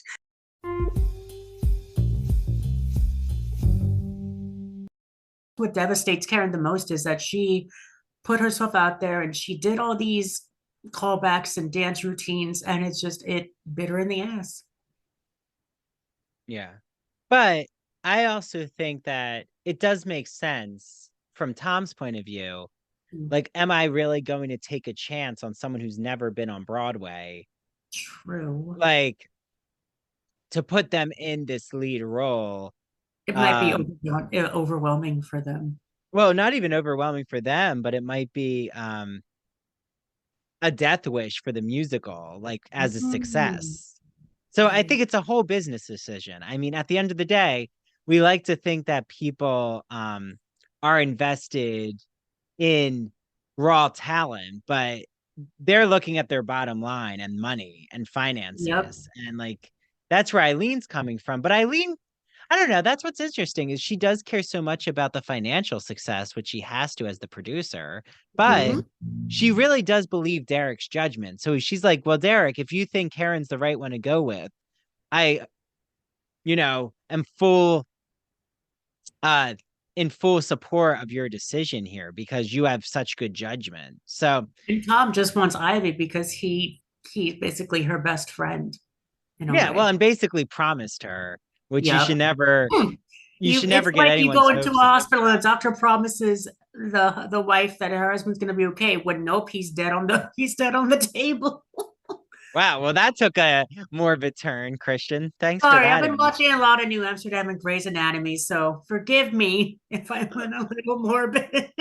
What devastates Karen the most is that she put herself out there and she did all these callbacks and dance routines, and it bit her in the ass. Yeah. But I also think that it does make sense from Tom's point of view. Like, am I really going to take a chance on someone who's never been on Broadway? True. Like, to put them in this lead role. It might be overwhelming for them. Well, not even overwhelming for them, but it might be a death wish for the musical, like as a success. So I think it's a whole business decision. I mean, at the end of the day, we like to think that people are invested in raw talent, but they're looking at their bottom line and money and finances. Yep. And like, that's where Eileen's coming from. But Eileen, I don't know. That's what's interesting, is she does care so much about the financial success, which she has to as the producer, but she really does believe Derek's judgment. So she's like, well, Derek, if you think Karen's the right one to go with, I, am in full support of your decision here because you have such good judgment. So, and Tom just wants Ivy because he's basically her best friend. Yeah, well, and basically promised her, which you should never, You should it's never get like you anyone's go into a hopes up. hospital and the doctor promises the wife that her husband's gonna be okay. When nope, he's dead on the table. Wow, well, that took a more of a turn, Christian. Thanks for Sorry, I've that. been watching a lot of New Amsterdam and Grey's Anatomy, so forgive me if I went a little morbid.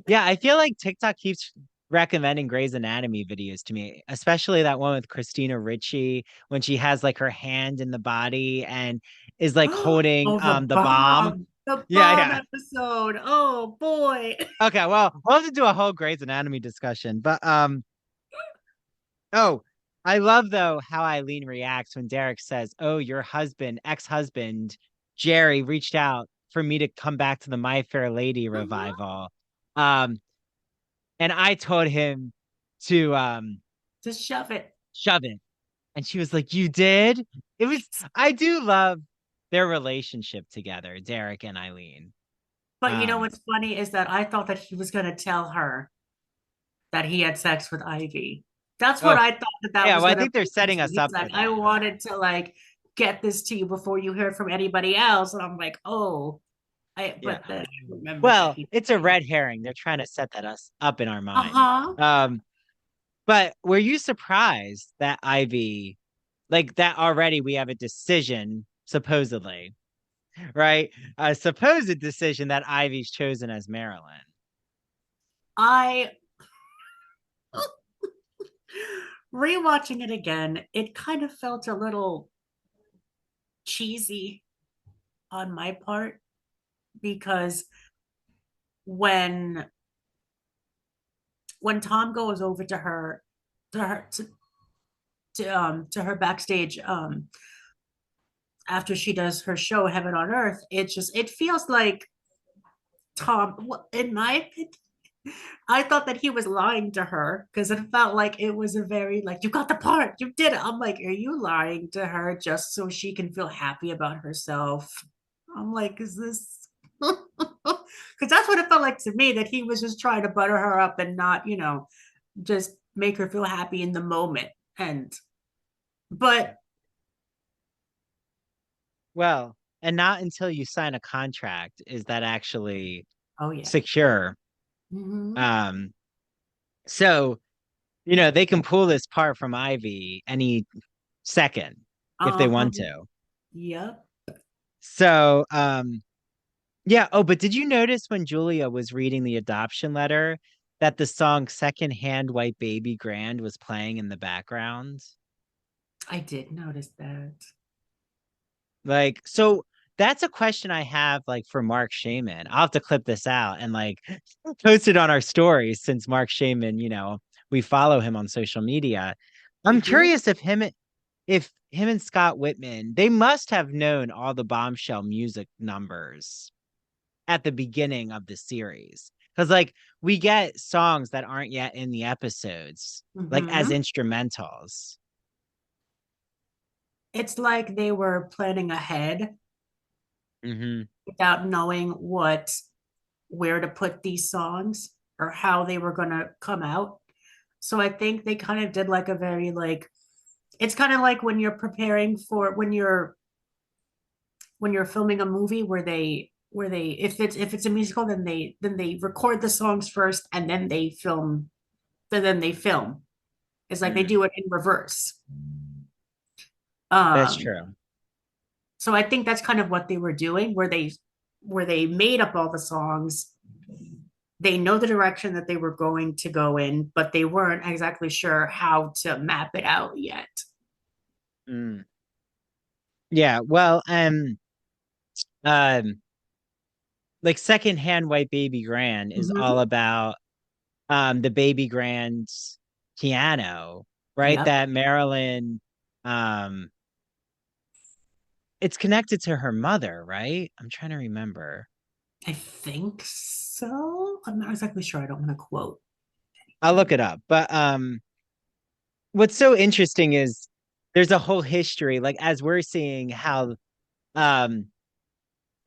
Yeah, I feel like TikTok keeps recommending Grey's Anatomy videos to me, especially that one with Christina Ricci when she has like her hand in the body and is like holding Oh, the the bomb. bomb. The Yeah, bomb yeah. episode. Oh boy. Okay, well, we'll have to do a whole Grey's Anatomy discussion. But oh, I love though how Eileen reacts when Derek says, "Oh, your husband, ex-husband, Jerry reached out for me to come back to the My Fair Lady revival." Um, and I told him to Just shove it. shove it. And she was like, "You did?" It was I do love their relationship together, Derek and Eileen. But you know Um, what's funny is that I thought that he was gonna tell her that he had sex with Ivy. That's what oh, I thought that yeah, was well, I gonna think they're be. setting us He's up for like, I that. wanted to like get this to you before you heard from anybody else. And I'm like, oh, Yeah. but then I remembered that Well, he. it's a red herring. They're trying to set that us up in our mind. Uh-huh. But were you surprised that Ivy, like that already we have a decision, supposedly, right? A supposed decision that Ivy's chosen as Marilyn. I rewatching it again, it kind of felt a little cheesy on my part because when when Tom goes over to her backstage after she does her show Heaven on Earth, it feels like Tom, in my opinion, I thought that he was lying to her because it felt like it was a very like you got the part, you did it. I'm like, are you lying to her just so she can feel happy about herself? I'm like, is this because that's what it felt like to me, that he was just trying to butter her up and not, just make her feel happy in the moment. And but Well, and not until you sign a contract is that actually oh yeah. secure. Mhm. Um, so they can pull this part from Ivy any second if they Uh-huh. want to. Yep. So, yeah. Oh, but did you notice when Julia was reading the adoption letter that the song Secondhand White Baby Grand was playing in the background? I did notice that. Like, so that's a question I have like for Mark Shaman. I'll have to clip this out and like post it on our stories since Mark Shaman, we follow him on social media. We I'm do. curious if him and Scott Whitman, they must have known all the Bombshell music numbers at the beginning of the series. Because like we get songs that aren't yet in the episodes, like as Mhm. instrumentals. It's like they were planning ahead Hmm. without knowing where to put these songs or how they were going to come out. So I think they kind of did like a very like it's kind of like when you're preparing for when you're filming a movie where they if it's a musical, then they record the songs first and then they film. It's like they Mm, do it in reverse. that's Um true. so I think that's kind of what they were doing, where they made up all the songs. They know the direction that they were going to go in, but they weren't exactly sure how to map it out yet. Mm. Yeah, well, um, like Secondhand White Baby Grand is all Mhm. about the baby grand's piano, right? Yep. That Marilyn um it's connected to her mother, right? I'm trying to remember. I think so. I'm not exactly sure. I don't want to quote I'll look anything. it up. But what's so interesting is there's a whole history, like as we're seeing how um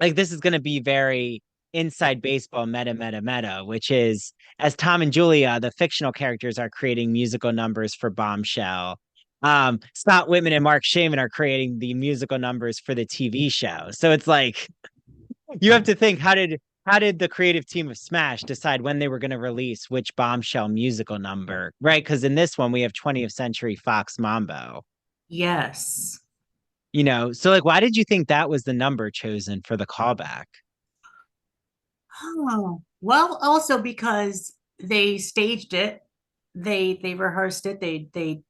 like this is going to be very inside baseball meta, which is as Tom and Julia, the fictional characters, are creating musical numbers for Bombshell. Scott Whitman and Mark Shaman are creating the musical numbers for the TV show. So it's like You have to think, how did the creative team of Smash decide when they were going to release which Bombshell musical number, right? Because in this one we have 20th Century Fox Mambo. Yes. So like, why did you think that was the number chosen for the callback? Oh, well, also because they staged it, they rehearsed it, they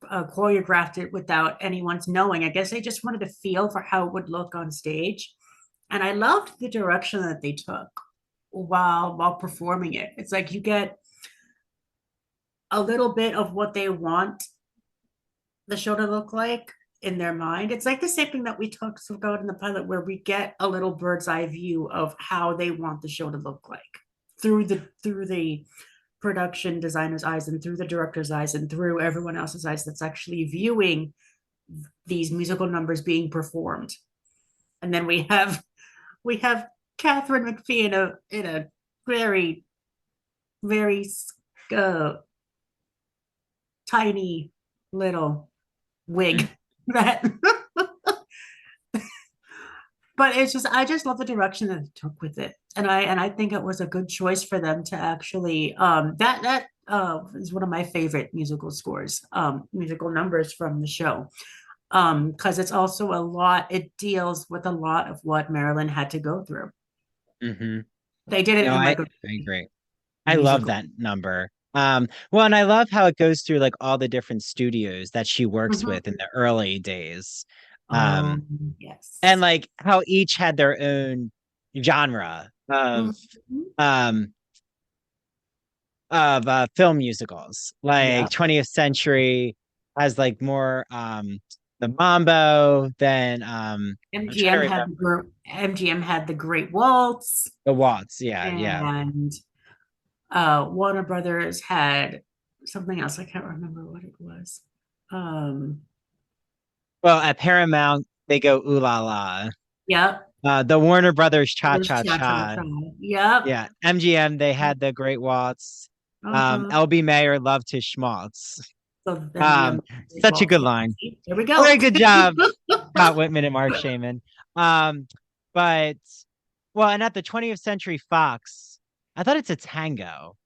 choreographed it without anyone's knowing. I guess they just wanted to feel for how it would look on stage, and I loved the direction that they took while performing it. It's like you get a little bit of what they want the show to look like in their mind. It's like the same thing that we talked about in the pilot, where we get a little bird's eye view of how they want the show to look like through the production designer's eyes and through the director's eyes and through everyone else's eyes that's actually viewing these musical numbers being performed. And then we have Catherine McPhee in a very, very tiny little wig that but I just love the direction that it took with it. And I think it was a good choice for them to actually that is one of my favorite musical scores, musical numbers from the show. Because it's also it deals with a lot of what Marilyn had to go through. Mm-hmm. They did it No, in I like a agree. I love musical. that number. Well, and I love how it goes through like all the different studios that she works Mhm. with in the early days. Um, Yes. and like how each had their own genre of Mhm. um film musicals. Yeah. Like 20th Century has like more the Mambo, then I'm trying to remember MGM had the Great Waltz, the Waltz. Yeah, yeah. and Warner Brothers had something else. I can't remember what it was. Um, Well, at Paramount they go ooh la la. yep. The Warner Brothers Cha There's Cha Cha Cha Cha. Cha. Yep. Yeah, MGM they had the Great Waltz. Uh-huh. LB Mayer loved his schmaltz. So then we have Um, Great Such a Waltz. good line. There we Very go. good job, Scott Whitman and Mark Shaman. Um, but well, and at the 20th Century Fox, I thought it's a tango.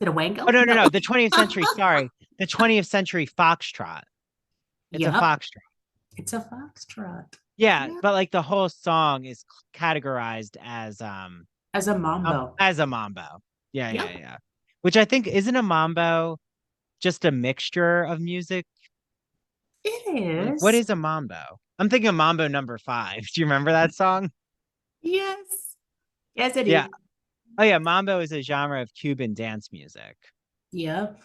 Did a Oh wango? no, no, No. no. The 20th century, sorry. The 20th Century Foxtrot. It's a Yep. foxtrot. It's a foxtrot. Yeah, Yep. but like the whole song is categorized As a mambo. as a mambo. Yeah, yeah, Yep. yeah. Which I think isn't a mambo just a mixture of music? It Like, what is. is a mambo? I'm thinking of Mambo number 5. Do you remember that song? Yes. Yes, it Yeah. is. Oh yeah, mambo is a genre of Cuban dance music. Yep.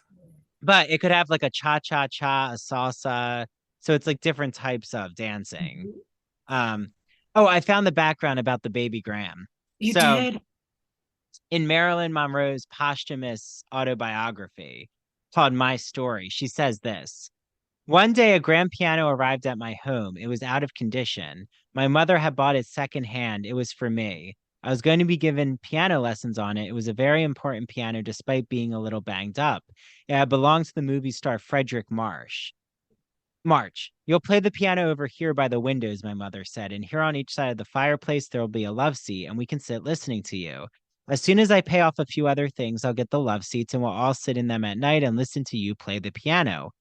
But it could have like a cha-cha-cha, a salsa. So it's like different types of dancing. Mhm. Um, oh, I found the background about the baby Graham. You So did. in Marilyn Monroe's posthumous autobiography called My Story, she says this. One day, a grand piano arrived at my home. It was out of condition. My mother had bought it secondhand. It was for me. I was going to be given piano lessons on it. It was a very important piano, despite being a little banged up. It had belonged to the movie star Frederic March. March, you'll play the piano over here by the windows, my mother said, and here on each side of the fireplace there will be a love seat, and we can sit listening to you. As soon as I pay off a few other things, I'll get the love seats, and we'll all sit in them at night and listen to you play the piano.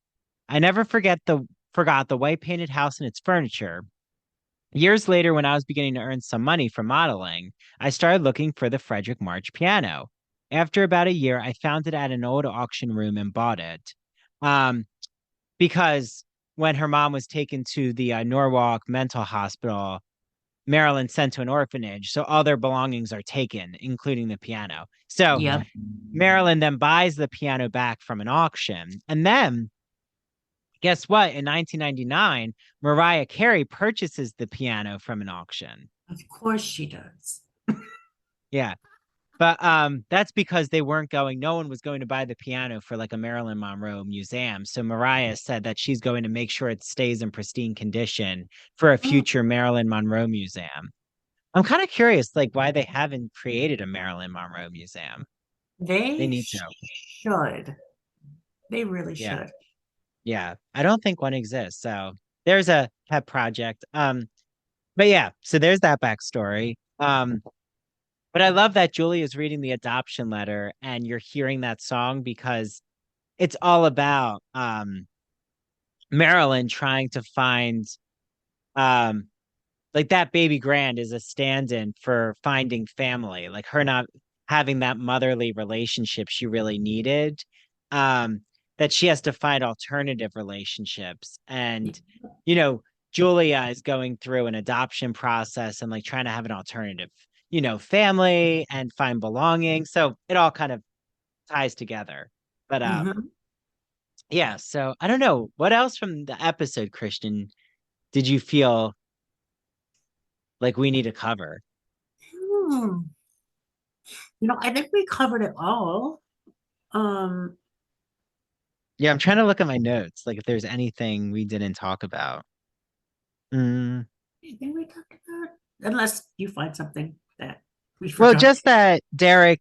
I never forgot the white painted house and its furniture. Years later, when I was beginning to earn some money from modeling, I started looking for the Frederick March piano. After about a year, I found it at an old auction room and bought it. Um, because when her mom was taken to the Norwalk Mental Hospital, Maryland sent to an orphanage, so all their belongings are taken, including the piano. So Yep. Marilyn then buys the piano back from an auction, and then guess what? In 1999, Mariah Carey purchases the piano from an auction. Of course she does. Yeah. But that's because no one was going to buy the piano for like a Marilyn Monroe museum. So Mariah said that she's going to make sure it stays in pristine condition for a future Marilyn Monroe museum. I'm kind of curious, like, why they haven't created a Marilyn Monroe museum. They They need to. should. They really Yeah. should. Yeah. I don't think one exists. So there's a pet project. But yeah, so there's that backstory. But I love that Julie is reading the adoption letter and you're hearing that song because it's all about Marilyn trying to find um like that baby Grand is a stand-in for finding family, like her not having that motherly relationship she really needed. Um, that she has to find alternative relationships. And, you know, Julia is going through an adoption process and like trying to have an alternative, family and find belonging. So it all kind of ties together. But Mhm. yeah, so I don't know. What else from the episode, Christian, did you feel like we need to cover? Hmm. I think we covered it all. Um, Yeah, I'm trying to look at my notes, like if there's anything we didn't talk about. Mm. I think we talked about, unless you find something that we Well, forgot. just that Derek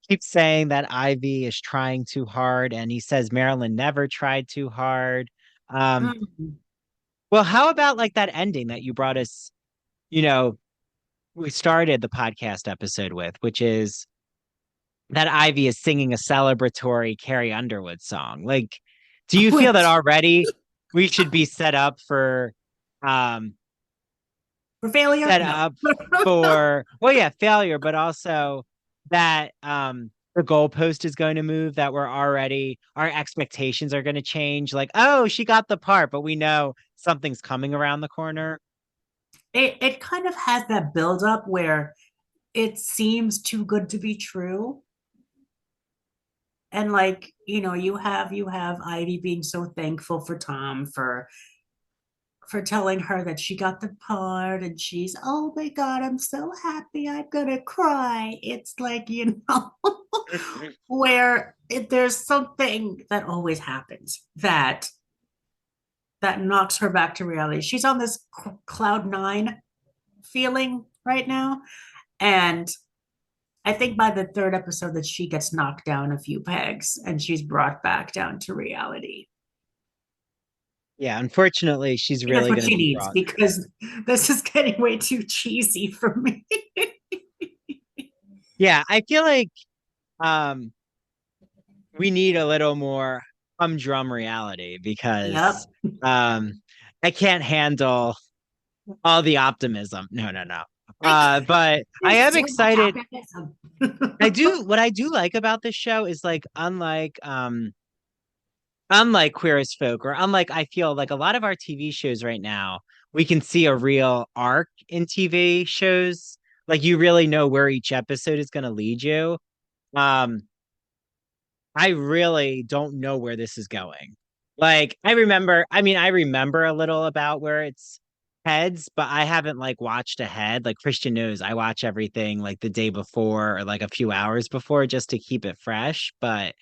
keeps saying that Ivy is trying too hard, and he says Marilyn never tried too hard. Um, Mhm. well, how about like that ending that you brought us, you know, we started the podcast episode with, which is that Ivy is singing a celebratory Carrie Underwood song. Like, do you feel that Which already we should be um for failure? set No. up for well yeah failure, but also that the goalpost is going to move, that we're already our expectations are going to change, like, oh, she got the part, but we know something's coming around the corner. It kind of has that build up where it seems too good to be true. And like, you have Ivy being so thankful for Tom for telling her that she got the part, and she's, oh my God, I'm so happy, I'm gonna cry. It's like, where there's something that always happens that knocks her back to reality. She's on this cloud nine feeling right now. And I think by the third episode that she gets knocked down a few pegs and she's brought back down to reality. Yeah, unfortunately she's That's really what going to she be needs, brought. because this is getting way too cheesy for me. Yeah, I feel like um we need a little more humdrum reality because Yep. um I can't handle all the optimism. No, no, no. But I There's am so much excited. optimism. What I do like about this show is like unlike Queer as Folk, or unlike, I feel like a lot of our TV shows right now, we can see a real arc in TV shows. Like you really know where each episode is going to lead you. Um, I really don't know where this is going. Like I remember a little about where it's heads, but I haven't like watched ahead. Like Christian knows I watch everything like the day before or like a few hours before just to keep it fresh. But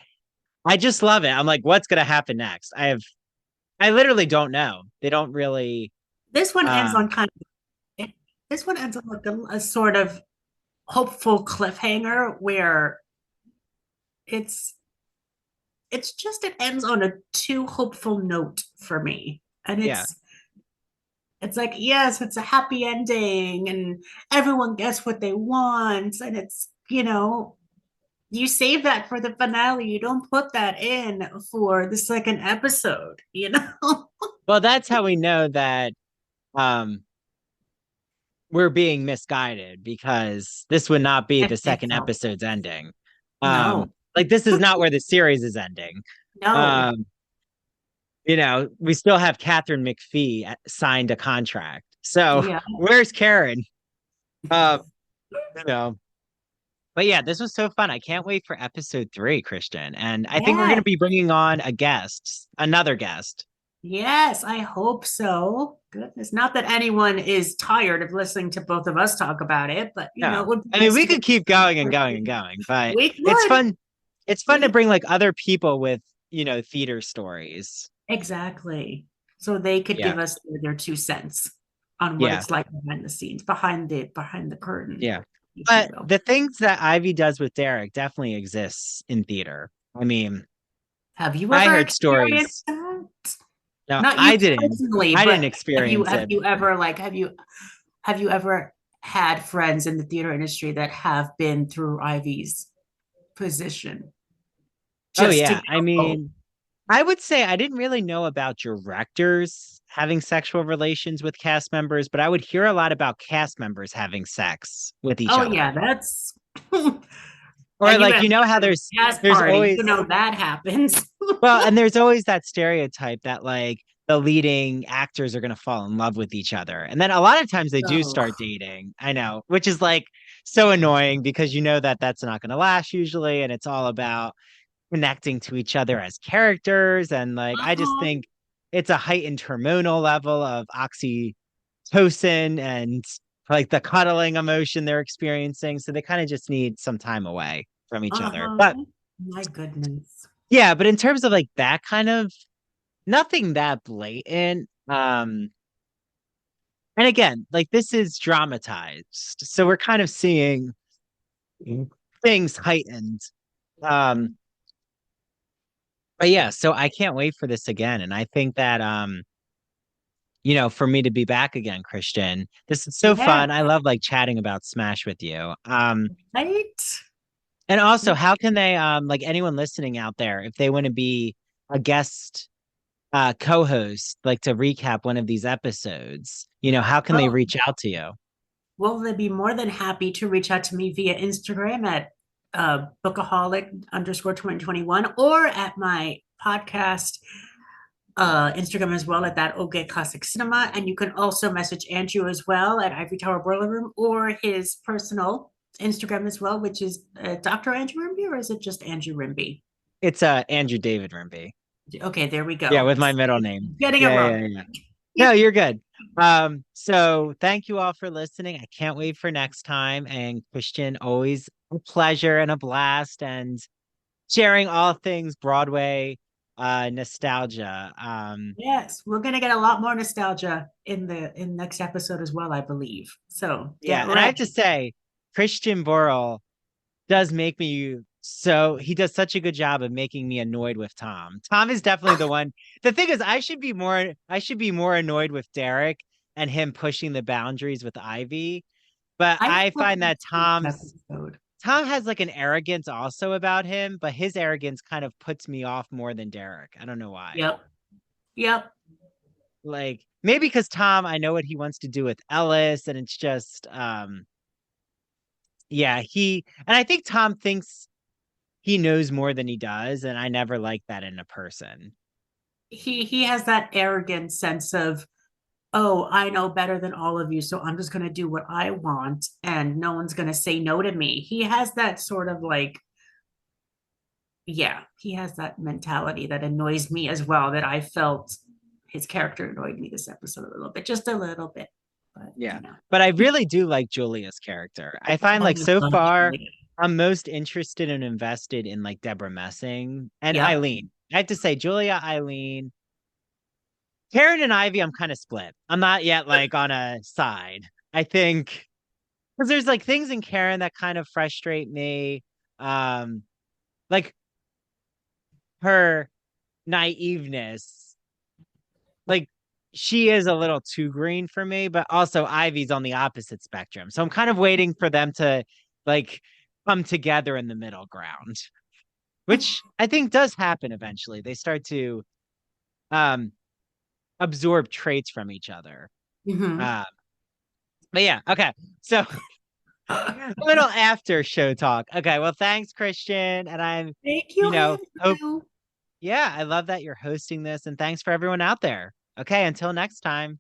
I just love it. I'm like, what's gonna happen next? I literally don't know. They don't really This one ends um on kind of this one ends on like a sort of hopeful cliffhanger where it's it's just it ends on a too hopeful note for me. And yeah. it's like, yes, it's a happy ending and everyone gets what they want. And it's, you save that for the finale. You don't put that in for the second episode? Well, that's how we know that um we're being misguided, because this would not be I the think second so. episode's ending. No, Like this is not where the series is ending. no. Um, we still have Catherine McPhee signed a contract. So Yeah. where's Karen? Uh, you know. But yeah, this was so fun. I can't wait for episode 3, Christian. And I think we're going to Yes. be bringing on another guest. Yes, I hope so. Goodness. Not that anyone is tired of listening to both of us talk about it, but it No, would be I mean, nice we to get could keep going and going and going, but we it's could. fun. It's fun to We bring like other people with, theater stories. exactly. So they could Yeah. give us their 2 cents on what Yeah. it's like behind the scenes, behind the curtain, Yeah. if you But will. the things that Ivy does with Derek definitely exists in theater. I mean, Have you I ever heard experienced stories. that? No, Not you I didn't. personally, I didn't but experience have it. you ever like have you have you ever had friends in the theater industry that have been through Ivy's position? Oh Just to yeah. I go. mean, I would say I didn't really know about directors having sexual relations with cast members, but I would hear a lot about cast members having sex with each Oh other. yeah, that's Or and you like, have you know how a cast there's party. You always know that happens. well, and there's always that stereotype that like the leading actors are going to fall in love with each other. And then a lot of times they do Oh, start dating. I know, which is like so annoying because you know that that's not going to last usually. And it's all about connecting to each other as characters. And like, I just uh-huh, think it's a heightened hormonal level of oxytocin and like the cuddling emotion they're experiencing. So they kind of just need some time away from each other. uh-huh. But My goodness. yeah, but in terms of like that kind of nothing that blatant. And again, like this is dramatized. So we're kind of seeing things heightened. Um, but yeah, so I can't wait for this again. And I think that for me to be back again, Christian, this is so Yeah, fun. I love like chatting about Smash with you. right? And also how can they like anyone listening out there, if they want to be a guest co-host, like to recap one of these episodes, how can they Well, reach out to you? well, they'd be more than happy to reach out to me via Instagram at bookaholic_2021 or at my podcast Instagram as well at that Okay Classic Cinema. And you can also message Andrew as well at Ivory Tower Boiler Room or his personal Instagram as well, which is Dr. Andrew Rimby, or is it just Andrew Rimby? It's Andrew David Rimby. Okay, there we Yeah, go. with my middle name. Getting it Yeah, wrong. yeah, yeah. No, you're good. So thank you all for listening. I can't wait for next time. And Christian, always a pleasure and a blast and sharing all things Broadway nostalgia. Yes, we're gonna get a lot more nostalgia in the next episode as well, I believe. So Yeah, get and I have to ready. say, Christian Borle does make me so he does such a good job of making me annoyed with Tom. Tom is definitely the one. The thing is, I should be more annoyed with Derek and him pushing the boundaries with Ivy. But I I love find that this Tom's episode. Tom has like an arrogance also about him, but his arrogance kind of puts me off more than Derek. I don't know why. Yep. Yep. Like maybe because Tom, I know what he wants to do with Ellis, and it's just yeah, and I think Tom thinks he knows more than he does, and I never like that in a person. He has that arrogant sense of, oh, I know better than all of you, so I'm just gonna do what I want and no one's gonna say no to me. He has that sort of like, yeah, he has that mentality that annoys me as well, that I felt his character annoyed me this episode a little bit, just a little bit. But Yeah. But I really do like Julia's character. I find Oh like my so gosh, far really. I'm most interested and invested in like Deborah Messing and Yep. Eileen. I have to say Julia, Eileen, Karen and Ivy, I'm kind of split. I'm not yet like on a side. I think because there's like things in Karen that kind of frustrate me. Um, like her naiveness. Like she is a little too green for me, but also Ivy's on the opposite spectrum. So I'm kind of waiting for them to like come together in the middle ground, which I think does happen eventually. They start to um absorb traits from each other. Mhm. Uh, but yeah, okay. So a little after show talk. Okay, well, thanks, Christian. And I'm, Thank you, hope, Andrew. yeah, I love that you're hosting this. And thanks for everyone out there. Okay, until next time.